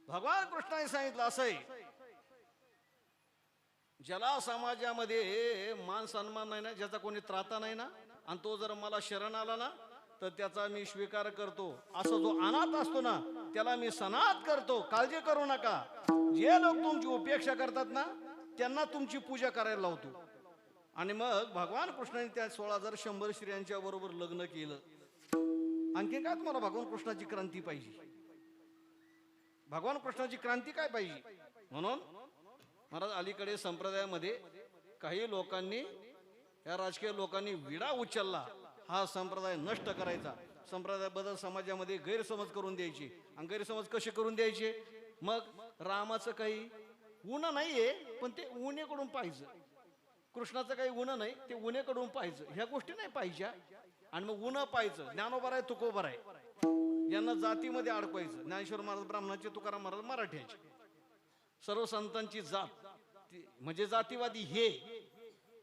भगवान कृष्णाने सांगितलं असं आहे, ज्याला समाजामध्ये मान सन्मान नाही ना, ज्याचा कोणी त्राता नाही ना, आणि तो जर मला शरण आला ना, तर त्याचा मी स्वीकार करतो. असा जो अनाथ असतो ना, त्याला मी सनात करतो. काळजी करू नका. जे लोक तुमची उपेक्षा करतात ना, त्यांना तुमची पूजा करायला लावतो. आणि मग भगवान कृष्णाने त्या 16,100 स्त्रियांच्या बरोबर लग्न केलं. आणखी काय तुम्हाला भगवान कृष्णाची क्रांती पाहिजे? भगवान कृष्णाची क्रांती काय पाहिजे? म्हणून महाराज, अलीकडे संप्रदायामध्ये काही लोकांनी, या राजकीय लोकांनी विडा उचलला. हा संप्रदाय नष्ट करायचा, संप्रदायाबद्दल समाजामध्ये गैरसमज करून द्यायचे. आणि गैरसमज कसे करून द्यायचे? मग रामाचं काही उणं नाहीये, पण ते उणेकडून पाहिजे. कृष्णाचं काही उणं नाही, ते उणेकडून पाहिजे. ह्या गोष्टी नाही पाहिजे. आणि मग उणं पाहिजे. ज्ञानोबा आहे, तुकोबा आहे, यांना जातीमध्ये अडकवायचं. ज्ञानेश्वर महाराज ब्राह्मणाचे, तुकाराम महाराज मराठ्याचे. सर्व संतांची जात म्हणजे जातीवादी हे.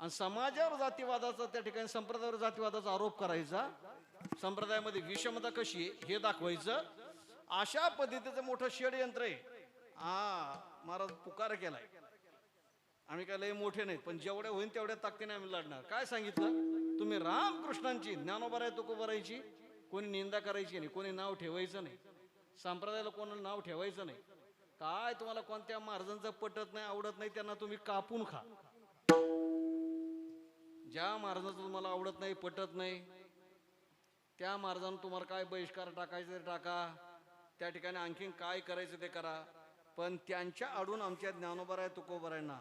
आणि समाजावर जातीवादाचा, त्या ठिकाणी संप्रदायावर जातीवादाचा आरोप करायचा. संप्रदायामध्ये विषमता कशी आहे हे दाखवायचं. अशा पद्धतीचं मोठं षडयंत्र आहे. महाराज पुकार केलाय. आम्ही काय लय मोठे नाहीत, पण जेवढ्या होईल तेवढ्या ताकदीने आम्ही लढणार. काय सांगितलं? तुम्ही रामकृष्णांची, ज्ञानोबा तुकोबारायची कोणी निंदा करायची नाही, कोणी नाव ठेवायचं नाही. संप्रदायाला कोणाला नाव ठेवायचं नाही. काय तुम्हाला कोणत्या महाराजांचं पटत नाही, आवडत नाही, त्यांना तुम्ही कापून खा. ज्या महाराजांचं तुम्हाला आवडत नाही, पटत नाही, त्या महाराजांना तुम्हाला काय बहिष्कार टाकायचं ते टाका. त्या ठिकाणी आणखीन काय करायचं ते करा. पण त्यांच्या आडून आमच्या ज्ञानोबा तुकोबारायांना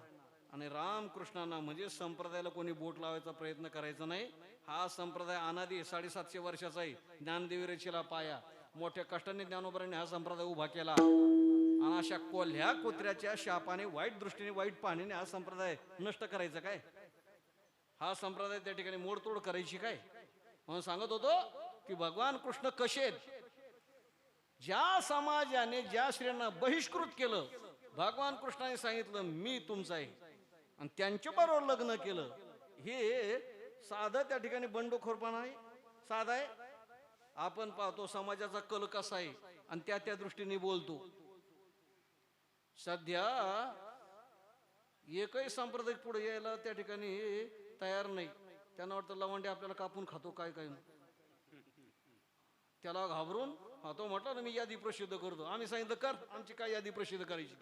आणि रामकृष्णांना म्हणजे संप्रदायाला कोणी बोट लावायचा प्रयत्न करायचा नाही. हा संप्रदाय अनादी 750 वर्षाचा आहे. ज्ञानदेवी रचीला पाया. मोठ्या कष्टाने ज्ञानोबारांनी हा संप्रदाय उभा केला. आणि अशा कोल्ह्या कुत्र्याच्या शापाने, वाईट दृष्टीने, वाईट पाहणीने हा संप्रदाय नष्ट करायचा काय? हा संप्रदाय त्या ठिकाणी मोडतोड करायची काय? म्हणून सांगत होतो की भगवान कृष्ण कसे आहेत. ज्या समाजाने ज्या स्त्रियांना बहिष्कृत केलं, भगवान कृष्णाने सांगितलं मी तुमचा आहे, आणि त्यांच्या बरोबर लग्न केलं. हे साधं त्या ठिकाणी बंडखोरपणा आहे, साधा आहे. आपण पाहतो समाजाचा कल कसा आहे आणि त्या दृष्टीने बोलतो. सध्या एकही सांप्रदायिक पुढे यायला त्या ठिकाणी तयार नाही. त्यांना वाटतं लवंडे आपल्याला कापून खातो काय काय. त्याला घाबरून हा तो म्हटला ना मी यादी प्रसिद्ध करतो. आम्ही सांगितलं कर, आमची काय यादी प्रसिद्ध करायची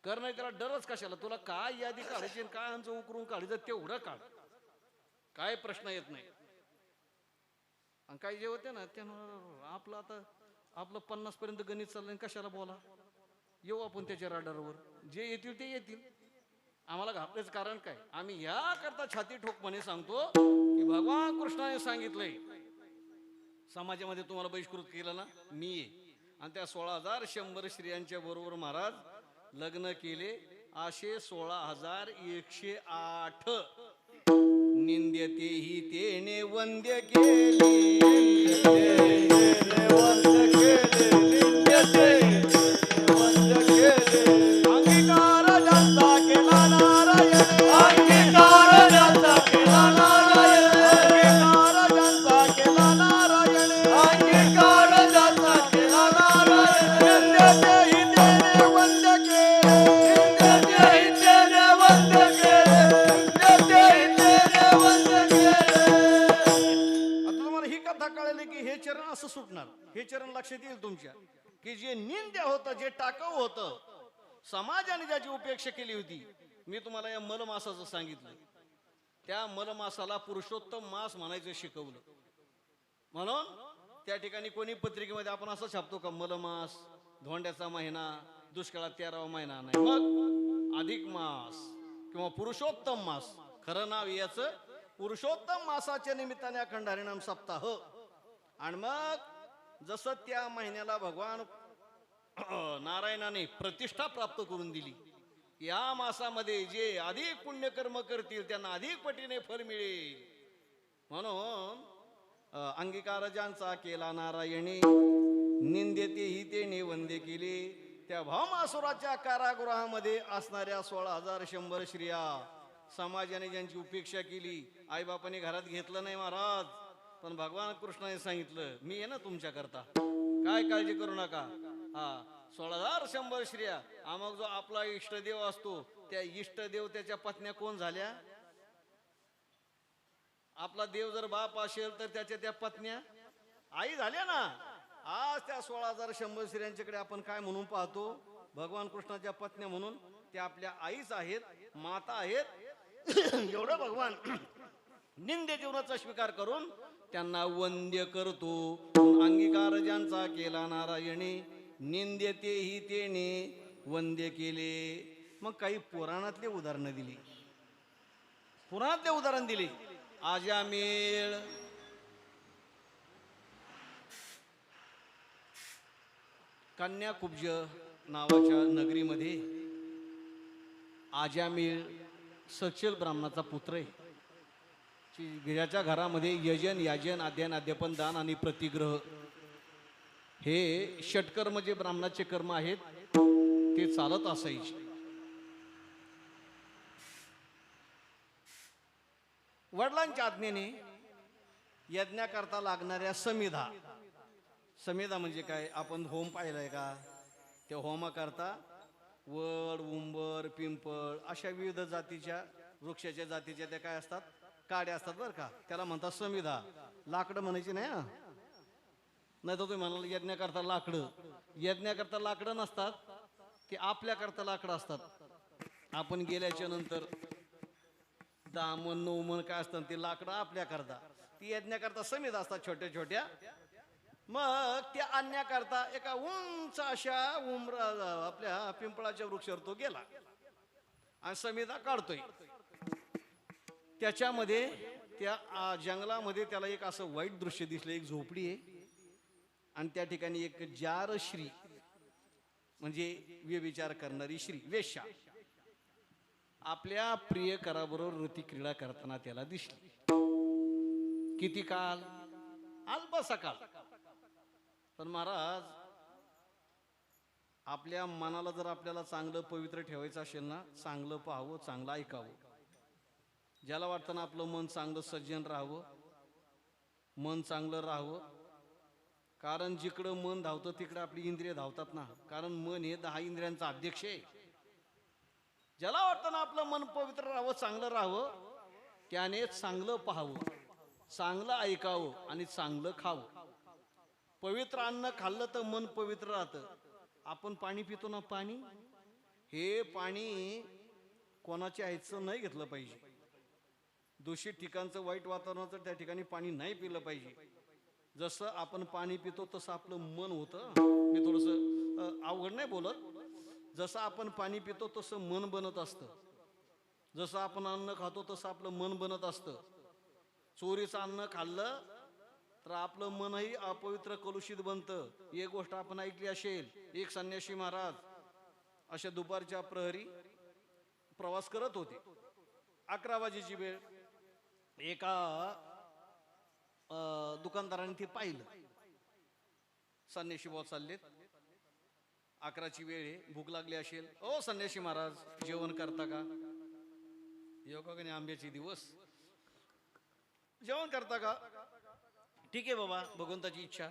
कर, नाही त्याला डरच कशाला, तुला काय यादी काढायची आणि काय आमचं उकरून काढायचं तेवढं काढ, काय प्रश्न येत नाही. आणि काही जे होते ना त्यानं आपलं आता आपलं 50 पर्यंत गणित चाललंय, कशाला बोला, येऊ आपण त्याच्या राडारवर, जे येतील ते येतील, आम्हाला घाबरायचं कारण काय. आम्ही या करता छाती ठोकपणे सांगतो की भगवान कृष्णाने सांगितलंय समाजामध्ये तुम्हाला बहिष्कृत केलं ना मी आहे. आणि त्या 16,100 स्त्रियांच्या बरोबर महाराज लग्न केले, असे 16,108 निंद्यते ही तेने वंद्य केली, अंगीकार ज्यांचा केला नारायण, अंगीकार ज्यांचा केला नारायण, अंगीकार ज्यांचा केला नारायण, अंगीकार ज्यांचा केला नारायण, निंद्यते ही तेने वंद्य केले, निंद्यते ही तेने वंद्य केले, निंद्यते ही तेने वंद्य केले. आता तुम्हाला ही कथा कळली की हे चरण असं सुटणार, हे चरण लक्षात येईल तुमच्या की जे निंद्य होतं, जे टाकाऊ होतं, समाजाने ज्याची उपेक्षा केली होती. मी तुम्हाला या मलमासाचं सांगितलं, त्या मलमासाला पुरुषोत्तम मास म्हणायचं शिकवलं. म्हणून त्या ठिकाणी कोणी पत्रिकेमध्ये आपण असं छापतो का मलमास, धोंड्याचा महिना, दुष्काळात 13वा महिना, नाही, मग अधिक मास किंवा पुरुषोत्तम मास, खरं नाव याचं पुरुषोत्तम मासाच्या निमित्ताने अखंड हरिनाम सप्ताह. आणि मग जसं त्या महिन्याला भगवान नारायणाने प्रतिष्ठा प्राप्त करून दिली, या मासामध्ये जे अधिक पुण्यकर्म करतील त्यांना अधिक पटीने फल मिळेल. म्हणून अंगीकार ज्यांचा केला नारायणे, निंद्यते ही तेने वंद्य केले. त्या भौमासुराच्या कारागृहामध्ये असणाऱ्या 16,100 स्त्रिया, समाजाने ज्यांची उपेक्षा केली, आईबापाने घरात घेतलं नाही महाराज, पण भगवान कृष्णाने सांगितलं मी आहे ना तुमच्या करता, काय काळजी करू नका. हा 16,100 स्त्रिया. मग जो आपला इष्टदेव असतो, त्या इष्टदेव त्याच्या पत्न्या कोण झाल्या? आपला देव जर बाप असेल तर त्याच्या त्या पत्न्या आई झाल्या ना. आज त्या 16,100 स्त्रियांच्याकडे आपण काय म्हणून पाहतो? भगवान कृष्णाच्या पत्न्या म्हणून. त्या आपल्या आईच आहेत, माता आहेत. एवढं भगवान निंद्य जीवनाचा स्वीकार करून त्यांना वंद्य करतो. अंगीकार ज्यांचा केला नारायणे, निंद्यते ही तेने वंद्य केले. मग काही पुराणातले उदाहरणं दिली, पुराणातले उदाहरण दिले. आजामेळ, कन्याकुब्ज नावाच्या नगरीमध्ये आजामेळ सचल ब्राह्मणाचा पुत्र आहे. ज्याच्या घरामध्ये यजन, याजन, अध्ययन, अध्यापन, दान आणि प्रतिग्रह हे षटकर्म जे ब्राह्मणाचे कर्म आहेत ते चालत असायचे. वडिलांच्या आज्ञेने यज्ञाकरता लागणाऱ्या समिधा, समिधा म्हणजे काय, आपण होम पाहिलाय का? त्या होमाकरता वड, उंबर, पिंपळ अशा विविध जातीच्या वृक्षाच्या जातीच्या त्या काय असतात, काड्या असतात बरं का, त्याला म्हणतात समिधा. लाकडं म्हणायची नाही हा, नाही तर तुम्ही म्हणाल यज्ञाकरता लाकडं. यज्ञाकरता लाकडं नसतात, ते आपल्याकरता लाकडं असतात. आपण गेल्याच्या नंतर 10 मन 9 मन काय असतात ते लाकडं आपल्याकरता, ती यज्ञाकरता समिधा असतात छोट्या छोट्या. मग त्या आणण्याकरता एका उंच अशा आपल्या पिंपळाच्या वृक्षावर तो गेला आणि समिधा काढतोय. त्याच्यामध्ये त्या जंगलामध्ये त्याला एक असं वाईट दृश्य दिसलं. एक झोपडी आहे आणि त्या ठिकाणी एक जारश्री म्हणजे व्यभिचार करणारी श्री, वेश्या, आपल्या प्रियकराबरोबर रती क्रीडा करताना त्याला दिसली. किती काल? अल्पसा काळ. पण महाराज, आपल्या मनाला जर आपल्याला चांगलं पवित्र ठेवायचं असेल ना, चांगलं पाहावं, चांगलं ऐकावं. ज्याला वाटतं ना आपलं मन चांगलं सज्जन राहावं, मन चांगलं राहावं, कारण जिकडं मन धावतं तिकडं आपली इंद्रिय धावतात ना. कारण मन हे 10 इंद्रियांचा अध्यक्ष आहे. ज्याला वाटतं ना आपलं मन पवित्र राहावं, चांगलं राहावं, त्याने चांगलं पाहावं, चांगलं ऐकावं आणि चांगलं खावं. पवित्र अन्न खाल्लं तर मन पवित्र राहतं. आपण पाणी पितो ना, पाणी, हे पाणी कोणाच्या आईचं नाही घेतलं पाहिजे. दूषित ठिकाणचं, वाईट वातावरणाचं त्या ठिकाणी पाणी नाही पिलं पाहिजे. जसं आपण पाणी पितो तसं आपलं मन होतं. मी थोडंसं अवघड नाही बोलत. जसं आपण पाणी पितो तसं मन बनत असतं. जसं आपण अन्न खातो तसं आपलं मन बनत असतं. चोरीचं अन्न खाल्लं तर आपलं मनही अपवित्र, कलुषित बनतं. एक गोष्ट आपण ऐकली असेल, एक संन्यासी महाराज अशा दुपारच्या प्रहरी प्रवास करत होते. 11 वाजेची वेळ. एका दुकानदाराने ते पाहिलं. संन्यासी बुवा चाललेत, 11ची वेळ आहे, भूक लागली असेल. ओ संन्यासी महाराज, जेवण करता का? योगा नाही, आंब्याचे दिवस, जेवण करता का? ठीक आहे बाबा, भगवंताची इच्छा.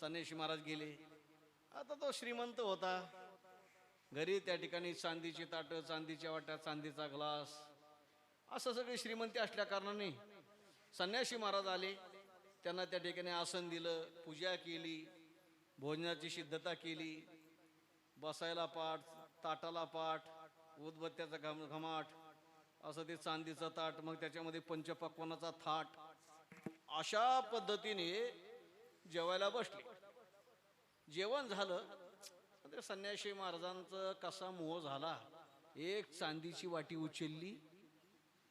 संन्यासी महाराज गेले. आता तो श्रीमंत होता. घरी त्या ठिकाणी चांदीची ताटं, चांदीच्या वाट्या, चांदीचा ग्लास, असं सगळे श्रीमंती असल्या कारणाने संन्यासी महाराज आले. त्यांना त्या ठिकाणी आसन दिलं, पूजा केली, भोजनाची सिद्धता केली. बसायला पाठ, ताटाला पाठ, उदबत्त्याचा घमाट, असं ते चांदीचं ताट, मग त्याच्यामध्ये पंचपक्वानाचा थाट. अशा पद्धतीने जेवायला बसले. जेवण झालं. संन्यासी महाराजांचा कसा मोह झाला, एक चांदीची वाटी उचलली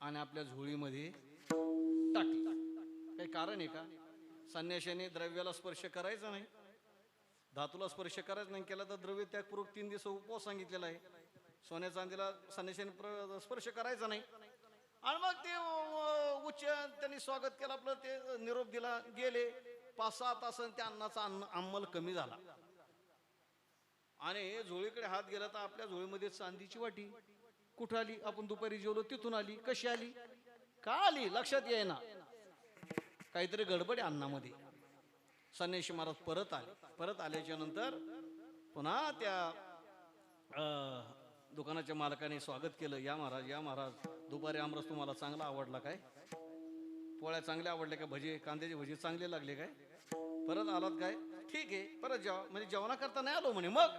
आणि आपल्या झोळीमध्ये टाकली. काही कारण आहे का? संन्याशाने द्रव्याला स्पर्श करायचा नाही, धातूला स्पर्श करायचा नाही. केला तर द्रव्य त्यागपूर्वक 3 दिवस उपवास सांगितलेला आहे. सोन्या चांदीला संन्याशाने स्पर्श करायचा नाही. आणि मग ते उच्च त्यांनी स्वागत केलं, आपलं ते निरोप दिला, गेले. 5-6 तासांनी त्या अन्नाचा अंमल कमी झाला आणि झोळीकडे हात गेला तर आपल्या झोळीमध्ये चांदीची वाटी कुठं आली? आपण दुपारी जेवलो तिथून आली. कशी आली? का आली? लक्षात येईना. काहीतरी गडबड आहे अन्नामध्ये. संन्यासी महाराज परत आले. परत आल्याच्या नंतर पुन्हा त्या दुकानाच्या मालकाने स्वागत केलं. या महाराज, या महाराज, दुपारी आमरस तुम्हाला चांगला आवडला काय? पोळ्या चांगल्या आवडल्या काय? भजे, कांद्याचे भजे चांगले लागले काय? परत आलात काय? ठीक आहे, परत जेवा. म्हणजे जेवणा करता नाही आलो म्हणे. मग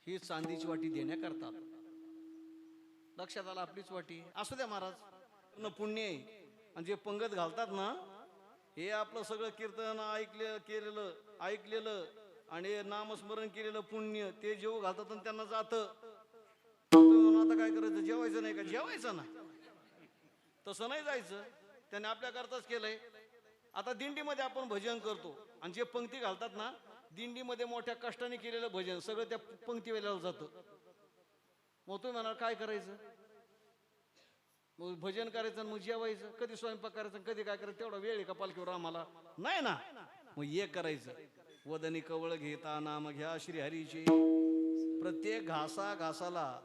ही चांदीची वाटी देण्याकरता. लक्षात आलं, आपलीच वाटी. असू द्या महाराज, न पुण्य आहे. आणि जे पंगत घालतात ना, हे आपलं सगळं कीर्तन ऐकलेलं आणि नामस्मरण केलेलं पुण्य ते जेव घालतात आणि त्यांना जातं. आता काय करायचं? जेवायचं नाही का? जेवायचं ना, तसं नाही जायचं. त्याने आपल्या करताच केलंय. आता दिंडीमध्ये आपण भजन करतो आणि जे पंक्ती घालतात ना, दिंडीमध्ये मोठ्या कष्टाने केलेलं भजन सगळं त्या पंक्ती वेळेला जातं. मग तुम्ही म्हणाल काय करायचं? मग भजन करायचं, मग जेवायचं. कधी स्वयंपाक करायचं, कधी काय करायचं? तेवढा वेळ आहे का पालखीवर आम्हाला? नाही ना. मग एक करायचं, वदनी कवळ घेता नाम घ्या श्रीहरीचे. प्रत्येक घासाला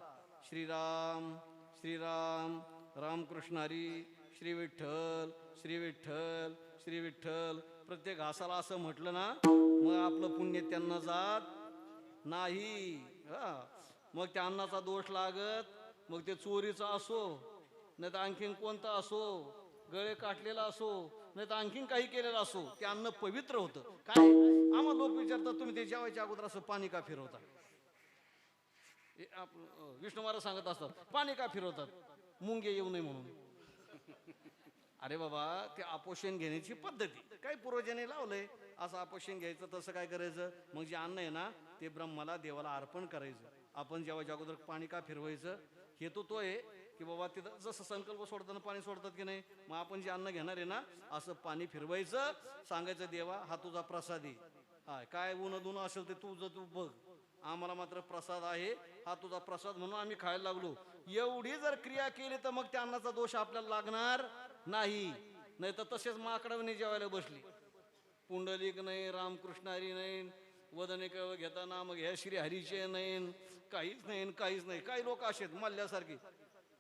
श्रीराम श्रीराम, रामकृष्ण हरी, श्री विठ्ठल श्री विठ्ठल श्री विठ्ठल. प्रत्येक घासाला असं म्हटलं ना, मग आपलं पुण्य त्यांना जात नाही. मग त्या अन्नाचा दोष लागत, मग ते चोरीचा असो, नाही तर आणखीन कोणता असो, गळे काटलेला असो, नाही तर आणखीन काही केलेलं असो, ते अन्न पवित्र होतं. काय आम्हाला लोक विचारतात, तुम्ही ते जेवायच्या अगोदर असं पाणी का फिरवता? विष्णू महाराज सांगत असतात, पाणी का फिरवतात? मुंगे येऊ नये म्हणून. अरे बाबा, ते आपोषण घेण्याची पद्धती काही पूर्वजांनी लावलंय. असं आपोषण घ्यायचं, तसं काय करायचं? मग जे अन्न आहे ना, ते ब्रह्माला, देवाला अर्पण करायचं. आपण जेवायच्या अगोदर पाणी का फिरवायचं? हेतू तो आहे की बाबा तिथं जसं संकल्प सोडताना पाणी सोडतात की नाही, मग आपण जे अन्न घेणार आहे ना, असं पाणी फिरवायचं. सांगायचं, देवा हा तुझा प्रसाद आहे. हा काय उन्हा दुन असेल ते तू बघ, आम्हाला मात्र प्रसाद आहे, हा तुझा प्रसाद म्हणून आम्ही खायला लागलो. एवढी जर क्रिया केली तर मग त्या अन्नाचा दोष आपल्याला लागणार नाही. नाही तर तसेच माकडावणी जेवायला बसली. पुंडलिक नाही, रामकृष्ण हरी नाही, वदने केवळ घेता नाम घ्या श्री हरीचे नाही, काहीच नाही, काहीच नाही. काही लोक असे मल्ल्यासारखी,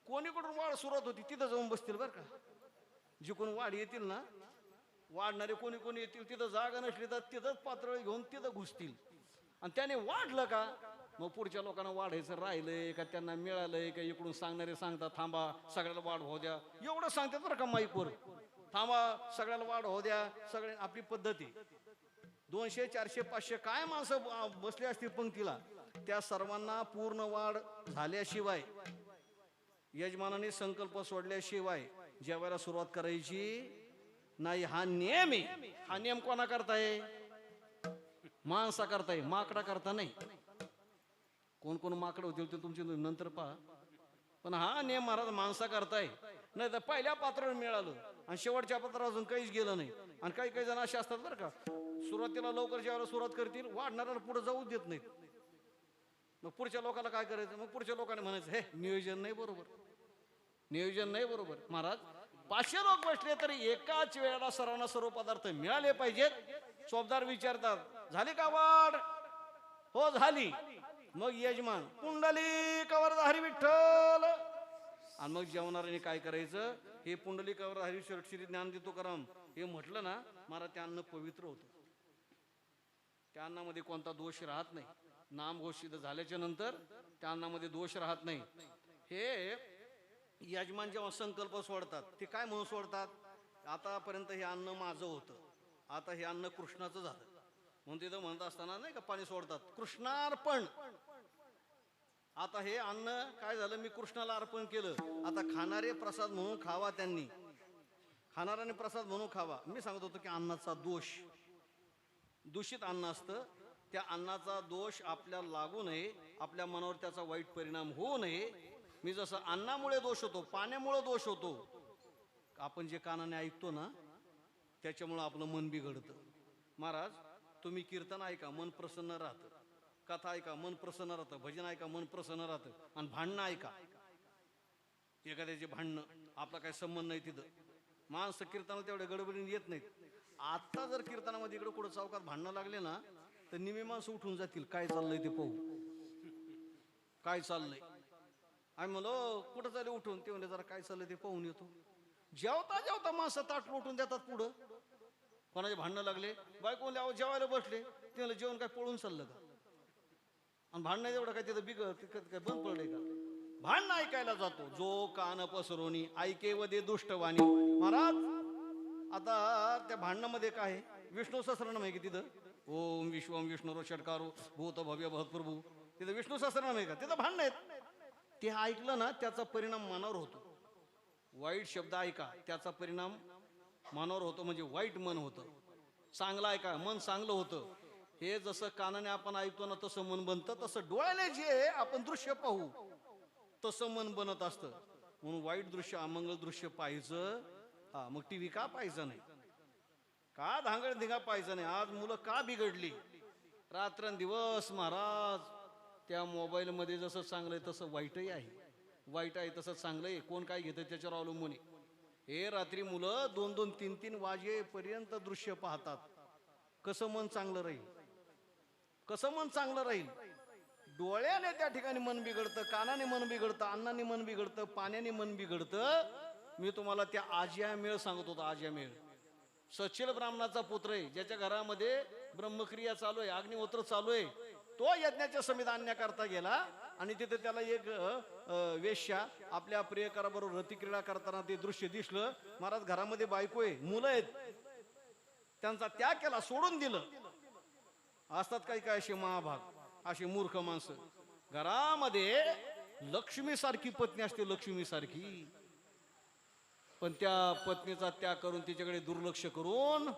कोणीकडून वाढ सुरुवात होती तिथं जाऊन बसतील बरं का. जिकडून वाढ येतील ना, वाढणारे कोणी कोणी येतील, तिथं जागा नसली तर तिथंच पातळी घेऊन तिथं घुसतील. आणि त्याने वाढलं का, मग पुढच्या लोकांना वाढायचं राहिलंय का, त्यांना मिळालंय का, इकडून सांगणारे सांगतात थांबा सगळ्याला वाढ होऊ द्या, एवढं सांगतात बरं का माईकवर, थांबा सगळ्याला वाढ होऊ द्या. सगळे आपली पद्धती. 200 400 500 काय माणसं बसले असतील पंक्तीला, त्या सर्वांना पूर्ण वाढ झाल्याशिवाय, यजमानाने संकल्प सोडल्याशिवाय जेवायला सुरुवात करायची नाही. हा नियम आहे. हा नियम कोणा करताय? माणसा करताय, माकडा करता नाही. कोण कोण माकड होतील ते तुमचे नंतर पहा, पण हा नियम महाराज माणसा करताय. नाही तर पहिल्या पात्रावर मिळालं आणि शेवटच्या पात्रावर अजून काहीच गेलं नाही. आणि काही काही जण असे असतात बरं का, सुरुवातीला लवकर जेवायला सुरुवात करतील, वाढणाऱ्याला पुढे जाऊ देत नाहीत. मग पुढच्या लोकांना काय करायचं? मग पुढच्या लोकांनी म्हणायचं हे नियोजन नाही बरोबर, नियोजन नाही बरोबर. महाराज 500 लोक बसले तरी एकाच वेळेला सर्वांना सर्व पदार्थ मिळाले पाहिजेत. चोपदार विचारतात झाली का वाढ? हो झाली. मग यजमान पुंडलिक वरदाहरी विठ्ठल, आणि मग जेवणाऱ्याने काय करायचं? हे पुंडलिक वरदाहरी श्री ज्ञान देतो करम हे म्हटलं ना, मला त्या अन्न पवित्र होतं. त्या अन्नामध्ये कोणता दोष राहत नाही. नाम घोषित झाल्याच्या नंतर त्या अन्नामध्ये दोष राहत नाही. हे यजमान जेव्हा संकल्प सोडतात ते काय म्हणून सोडतात? आतापर्यंत हे अन्न माझं होतं, आता हे अन्न कृष्णाचं झालं म्हणून तिथं म्हणत असताना नाही का पाणी सोडतात, कृष्णार्पण. आता हे अन्न काय झालं? मी कृष्णाला अर्पण केलं. आता खाणारे प्रसाद म्हणून खावा, त्यांनी खाणाऱ्याने प्रसाद म्हणून खावा. मी सांगत होतो की अन्नाचा दोष, दूषित अन्न असतं, त्या अन्नाचा दोष आपल्याला लागू नये, आपल्या मनावर त्याचा वाईट परिणाम होऊ नये. मी जसं अन्नामुळे दोष होतो, पाण्यामुळे दोष होतो, आपण जे कानाने ऐकतो ना त्याच्यामुळं आपलं मन बिघडतं. महाराज तुम्ही कीर्तन ऐका, मन प्रसन्न राहतं. कथा ऐका, मन प्रसन्न राहतं. भजन ऐका, मन प्रसन्न राहतं. आणि भांडणं ऐका, एखाद्याचे भांडणं, आपला काही संबंध नाही तिथं. माणसं कीर्तनाला तेवढ्या गडबडीने येत नाहीत. आता जर कीर्तनामध्ये इकडे कुठं चौकात भांडणं लागले ना तर निम्मी माणसं उठून जातील, काय चाललंय ते पाहू, काय चाललंय. आम्ही म्हणलो कुठं चालले उठून? ते म्हणले जरा काय चाललंय ते पाहून येतो. जेवता जेवता माणसं ताट लोटून देतात पुढं. कोणाचे भांडणं लागले, बायको जेवायला बसले, ते म्हणलं जेवण काय पळून चाललं का? आणि भांडणं एवढं काय तिथं काय बंद पडलंय का? भांडणं ऐकायला जातो जो कान पसरोनी ऐके व दे दुष्टवाणी. महाराज आता त्या भांडणामध्ये काय आहे? विष्णू सहस्रनाम आहे की तिथं? ओम विश्वम विष्णू षटकारो भूत भव्य भूतप्रभू, तिथं विष्णू सहस्रनाम आहे का? तिथं भांडणं आहेत. ते ऐकलं ना त्याचा परिणाम मनावर होतो. वाईट शब्द ऐका, त्याचा परिणाम मनावर होतो, म्हणजे वाईट मन होतं. चांगलं ऐका, मन चांगलं होतं. हे जसं कानाने आपण ऐकतो ना तसं मन बनतं, तसं डोळ्याने जे आपण दृश्य पाहू तसं मन बनत असतं. म्हणून वाईट दृश्य, अमंगल दृश्य पाहायचं. हा मग टीव्ही का पाहायचं नाही? का धांगड धिंगा पाहायचं नाही? आज मुलं का बिघडली? रात्रंदिवस महाराज त्या मोबाईल मध्ये जसं चांगलं आहे तसं वाईटही आहे, वाईट आहे तसं चांगलं आहे. कोण काय घेतं त्याच्यावर अवलंबून आहे. हे रात्री मुलं 2-2, 3-3 वाजेपर्यंत दृश्य पाहतात. कसं मन चांगलं राहील? कसं मन चांगलं राहील? डोळ्याने त्या ठिकाणी मन बिघडतं, कानाने मन बिघडतं, अन्नाने मन बिघडतं, पाण्याने मन बिघडतं. मी तुम्हाला त्या आज्या मेळ सांगत होतो. आज्या मेळ सच्चिल ब्राह्मणाचा पुत्र आहे, ज्याच्या घरामध्ये ब्रह्मक्रिया चालू आहे, अग्निहोत्र चालू आहे. तो यज्ञाच्या समित आणण्याकरता गेला आणि तिथे त्याला एक वेश्या आपल्या प्रियकराबरोबर रतिक्रीडा करताना ते दृश्य दिसलं. महाराज घरामध्ये बायको आहे, मुलं आहेत, त्यांचा त्याग केला, सोडून दिलं. असतात काही काय असे महाभाग, असे मूर्ख माणसं. घरामध्ये लक्ष्मी सारखी पत्नी असते, लक्ष्मी सारखी, पण त्या पत्नीचा त्याग करून तिच्याकडे दुर्लक्ष करून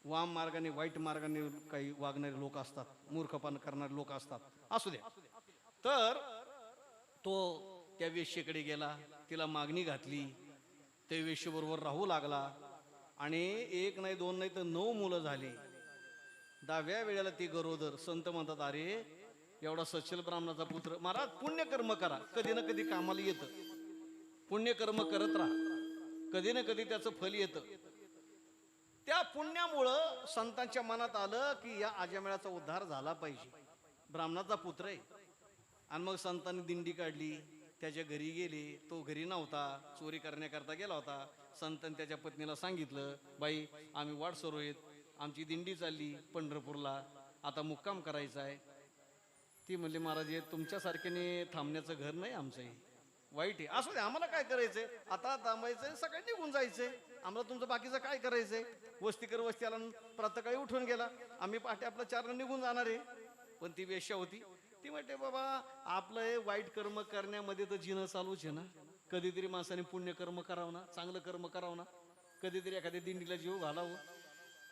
वाम मार्गाने, वाईट मार्गाने काही वागणारे लोक असतात, मूर्खपण करणारे लोक असतात. असू द्या. तर तो त्या वेश्येकडे गेला, तिला मागणी घातली, त्या वेश्येबरोबर राहू लागला आणि 1 नाही 2 नाही तर 9 मुलं झाली. 10व्या वेळेला ती गरोदर. संत म्हणतात अरे एवढा सच्चिल ब्राह्मणाचा पुत्र. महाराज पुण्यकर्म करा, कधी ना कधी कामाला येतं. पुण्यकर्म करत राहा, कधी ना कधी त्याचं फल येतं. त्या पुण्यामुळं संतांच्या मनात आलं की या आजमेळाचा उद्धार झाला पाहिजे. ब्राह्मणाचा पुत्र आहे. आणि मग संतांनी दिंडी काढली, त्याच्या घरी गेले. तो घरी नव्हता, चोरी करण्याकरता गेला होता. संतांनी त्याच्या पत्नीला सांगितलं, बाई आम्ही वाट सरू आहेत, आमची दिंडी चालली पंढरपूरला, आता मुक्काम करायचा आहे. ती म्हणली महाराज हे तुमच्यासारख्याने थांबण्याचं घर नाही आमचं, हे वाईट आहे. असू दे, आम्हाला काय करायचंय, आता थांबायचंय, सकाळी निघून जायचंय. आम्हाला तुमचं बाकीचं काय करायचंय? वस्तीकर वस्ती आला न प्रातःकाळी उठून गेला, आम्ही पहाटे आपलं 4 निघून जाणार आहे. पण ती वेश्या होती, ती म्हणते बाबा आपलं हे वाईट कर्म करण्यामध्ये तर जिणं चालूच आहे ना. कधीतरी माणसाने पुण्यकर्म करावं ना, चांगलं कर्म करावं ना, कधीतरी एखाद्या दिंडीला जीव घालावं,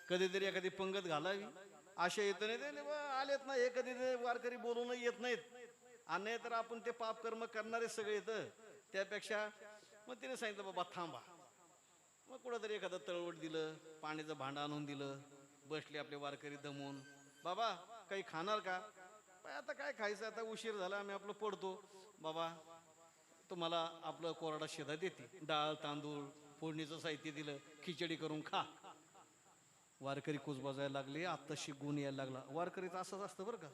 कधीतरी एखादी पंगत घालावी. अशा येत नाही ते आलेत ना, हे कधी वारकरी बोलून येत नाहीत. आणि नाही तर आपण ते पाप कर्म करणारे सगळे येतं. त्यापेक्षा मग तिने सांगितलं बाबा थांबा. मग कुठंतरी एखादं तळवट दिलं, पाण्याचं भांडं आणून दिलं, बसले आपले वारकरी दमून. बाबा काही खाणार का? आता काय खायचं, आता उशीर झाला, आम्ही आपलं पडतो. बाबा तुम्हाला आपलं कोरडा शिधा देते, डाळ तांदूळ फोडणीचं साहित्य दिलं, खिचडी करून खा. वारकरी कुजबाजायला लागले, आत्ताशी गुण यायला लागला. वारकरीचं असंच असतं बरं का,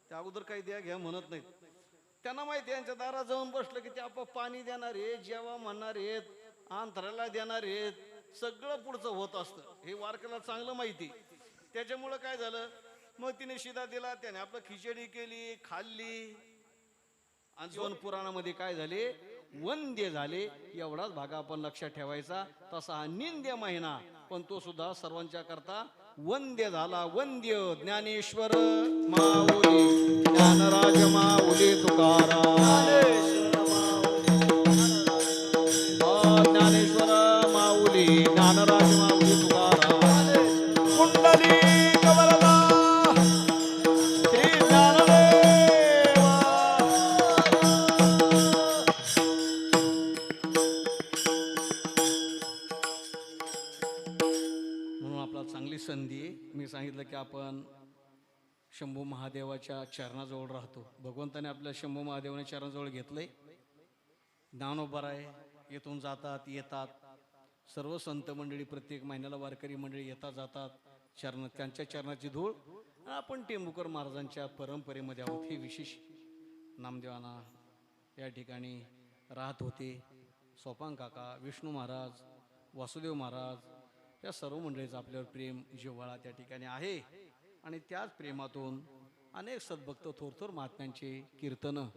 त्या अगोदर काही द्या घ्या म्हणत नाहीत. त्यांना माहिती आहे यांच्या दारात जाऊन बसलं की ते आपण पाणी देणार आहेत, जेव्हा म्हणणार आहेत, अंतराला देणार आहेत, सगळं पुढचं होत असतं. हे वारकऱ्याला चांगलं माहिती. त्याच्यामुळं काय झालं, मग तिने शिदा दिला, त्याने आपलं खिचडी केली, खाल्ली. आणि जीवन पुराणामध्ये काय झाले, वंद्य झाले. एवढाच भाग आपण लक्षात ठेवायचा. तसा हा निंद्य महिना, पण तो सुद्धा सर्वांच्या करता वंद्य झाला. वंद्य ज्ञानेश्वर माऊली, ज्ञानराज माऊली तुकाराम, ज्ञानेश्वर माऊली, ज्ञानराज माऊली तुकाराम. कुंडली कवरला श्री ज्ञानदेवा. म्हणून आपला चांगली संधी आहे. मी सांगितलं की आपण शंभू महादेवाच्या चरणाजवळ राहतो. भगवंताने आपल्या शंभू महादेवाने चरणाजवळ घेतलंय. ज्ञानोबा आहे, येथून जातात येतात सर्व संत मंडळी, प्रत्येक महिन्याला वारकरी मंडळी येतात जातात. त्यांच्या चरणाची धूळ. आपण टेंभुकर महाराजांच्या परंपरेमध्ये आहोत. हे विशेष. नामदेवाना या ठिकाणी राहत होते. सोपान काका, विष्णू महाराज, वासुदेव महाराज, या सर्व मंडळीचं आपल्यावर प्रेम जिव्हाळा त्या ठिकाणी आहे. आणि त्याच प्रेमातून अनेक सद्भक्त थोरथोर महात्म्यांचे कीर्तनं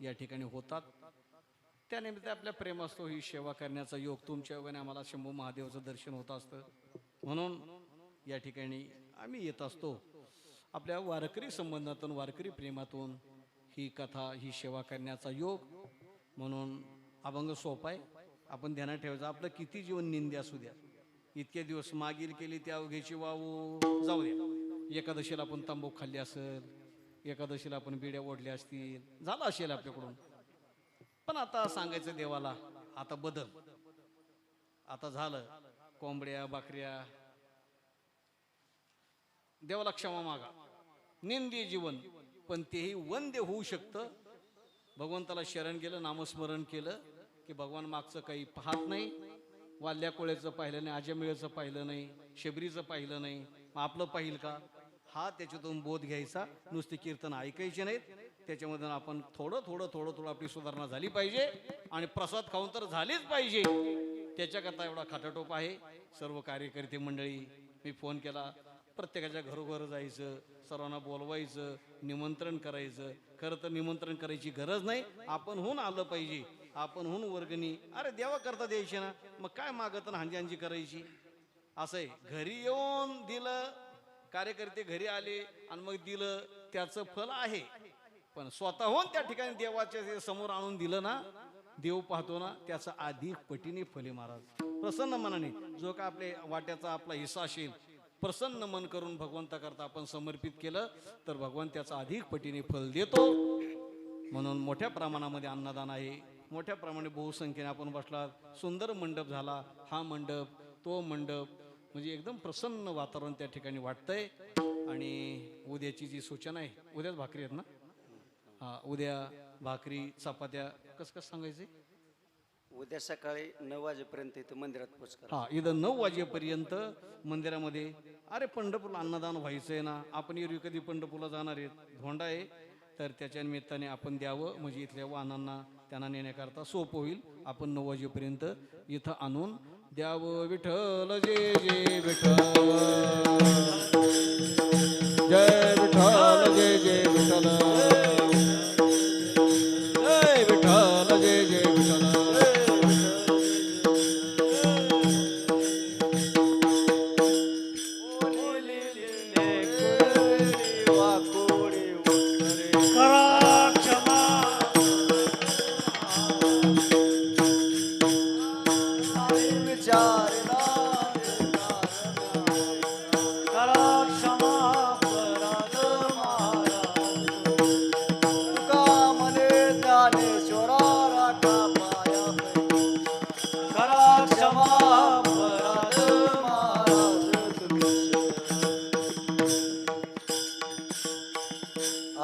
या ठिकाणी होतात. त्यानिमित्त आपल्या प्रेम असतो. ही सेवा करण्याचा योग तुमच्या योगाने आम्हाला शंभू महादेवाचं दर्शन होत असतं. म्हणून या ठिकाणी आम्ही येत असतो. आपल्या वारकरी संबंधातून, वारकरी प्रेमातून ही कथा, ही सेवा करण्याचा योग. म्हणून अभंग सोपा आहे, आपण ध्यानात ठेवायचं. आपलं किती जीवन निंदे असू द्या, इतके दिवस मागील केली त्या अवघेची वाहू जाऊ द्या. एकादशीला आपण तंबाखू खाल्ली असेल, एकादशीला आपण बिड्या ओढल्या असतील, झालं असेल आपल्याकडून. पण आता सांगायचं देवाला, आता बदल, आता झालं. कोंबड्या बकऱ्या, देवाला क्षमा मागा. निंदी जीवन, पण तेही वंद्य होऊ शकतं. भगवंताला शरण गेलं, नामस्मरण केलं की भगवान मागचं काही पाहत नाही. वाल्या कोळ्याचं पाहिलं नाही, आजमिळचं पाहिलं नाही, शबरीचं पाहिलं नाही, मग आपलं पाहिल का? हा त्याच्यातून बोध घ्यायचा. नुसती कीर्तन ऐकायचे नाहीत, त्याच्यामधून आपण थोडं थोडं थोडं थोडं आपली सुधारणा झाली पाहिजे. आणि प्रसाद खाऊन तर झालीच पाहिजे. त्याच्याकरता एवढा खाटाटोप आहे. सर्व कार्यकर्ते मंडळी, मी फोन केला, प्रत्येकाच्या घरोघर जायचं, सर्वांना बोलवायचं, निमंत्रण करायचं. खरं तर निमंत्रण करायची गरज नाही, आपणहून आलं पाहिजे. आपणहून वर्गणी, अरे देवा करता द्यायची ना, मग काय मागत ना हांजी करायची. असं आहे. घरी येऊन दिलं, कार्यकर्ते घरी आले आणि मग दिलं, त्याचं फल आहे. पण स्वतःहून त्या ठिकाणी देवाच्या समोर आणून दिलं ना, देव पाहतो ना, त्याचं अधिक पटीने फले महाराज. प्रसन्न मनाने जो का आपल्या वाट्याचा आपला हिस्सा असेल, प्रसन्न मन करून भगवंता करता आपण समर्पित केलं तर भगवान त्याचा अधिक पटीने फल देतो. म्हणून मोठ्या प्रमाणामध्ये अन्नदान आहे. मोठ्या प्रमाणे बहुसंख्येने आपण बसला. सुंदर मंडप झाला. हा मंडप, तो मंडप, म्हणजे एकदम प्रसन्न वातावरण त्या ठिकाणी वाटतंय. आणि उद्याची जी सूचना आहे, उद्याच भाकरी आहेत ना? हा, उद्या भाकरी चपात्या कसं सांगायचे? उद्या सकाळी 9 वाजेपर्यंत इथं मंदिरात पोचका. हा, इथं 9 वाजेपर्यंत मंदिरामध्ये. अरे पंढरपूरला अन्नदान व्हायचंय ना, आपण एरवी कधी पंढरपूरला जाणार आहेत, धोंडा आहे, तर त्याच्या निमित्ताने आपण द्यावं. म्हणजे इथल्या वाहनांना त्यांना नेण्याकरता सोपं होईल. आपण 9 वाजेपर्यंत इथं आणून द्यावं. विठ्ठल जय जय विठ्ठल, जय विठ्ठल जय जय विठ्ठल, जय विठ्ठल जय जय विठ्ठल.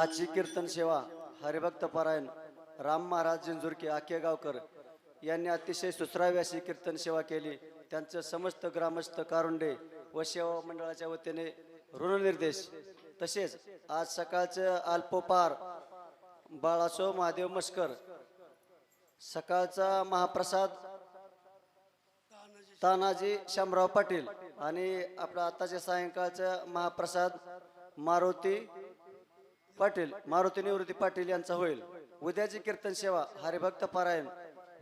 आजची कीर्तन सेवा हरिभक्त पारायण राम महाराज जिंजुरके आकेगावकर यांनी अतिशय सुसरावी अशी कीर्तन सेवा केली. त्यांचं समस्त ग्रामस्थ कारुंडे व सेवा मंडळाच्या वतीने ऋणनिर्देश. तसेच आज सकाळचं अल्पोपार बाळासो महादेव मस्कर, सकाळचा महाप्रसाद तानाजी शामराव पाटील आणि आपला आताच्या सायंकाळचा महाप्रसाद मारुती निवृत्ती पाटील यांचा होईल. उद्याची कीर्तन सेवा हरिभक्त पारायण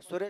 सुरेश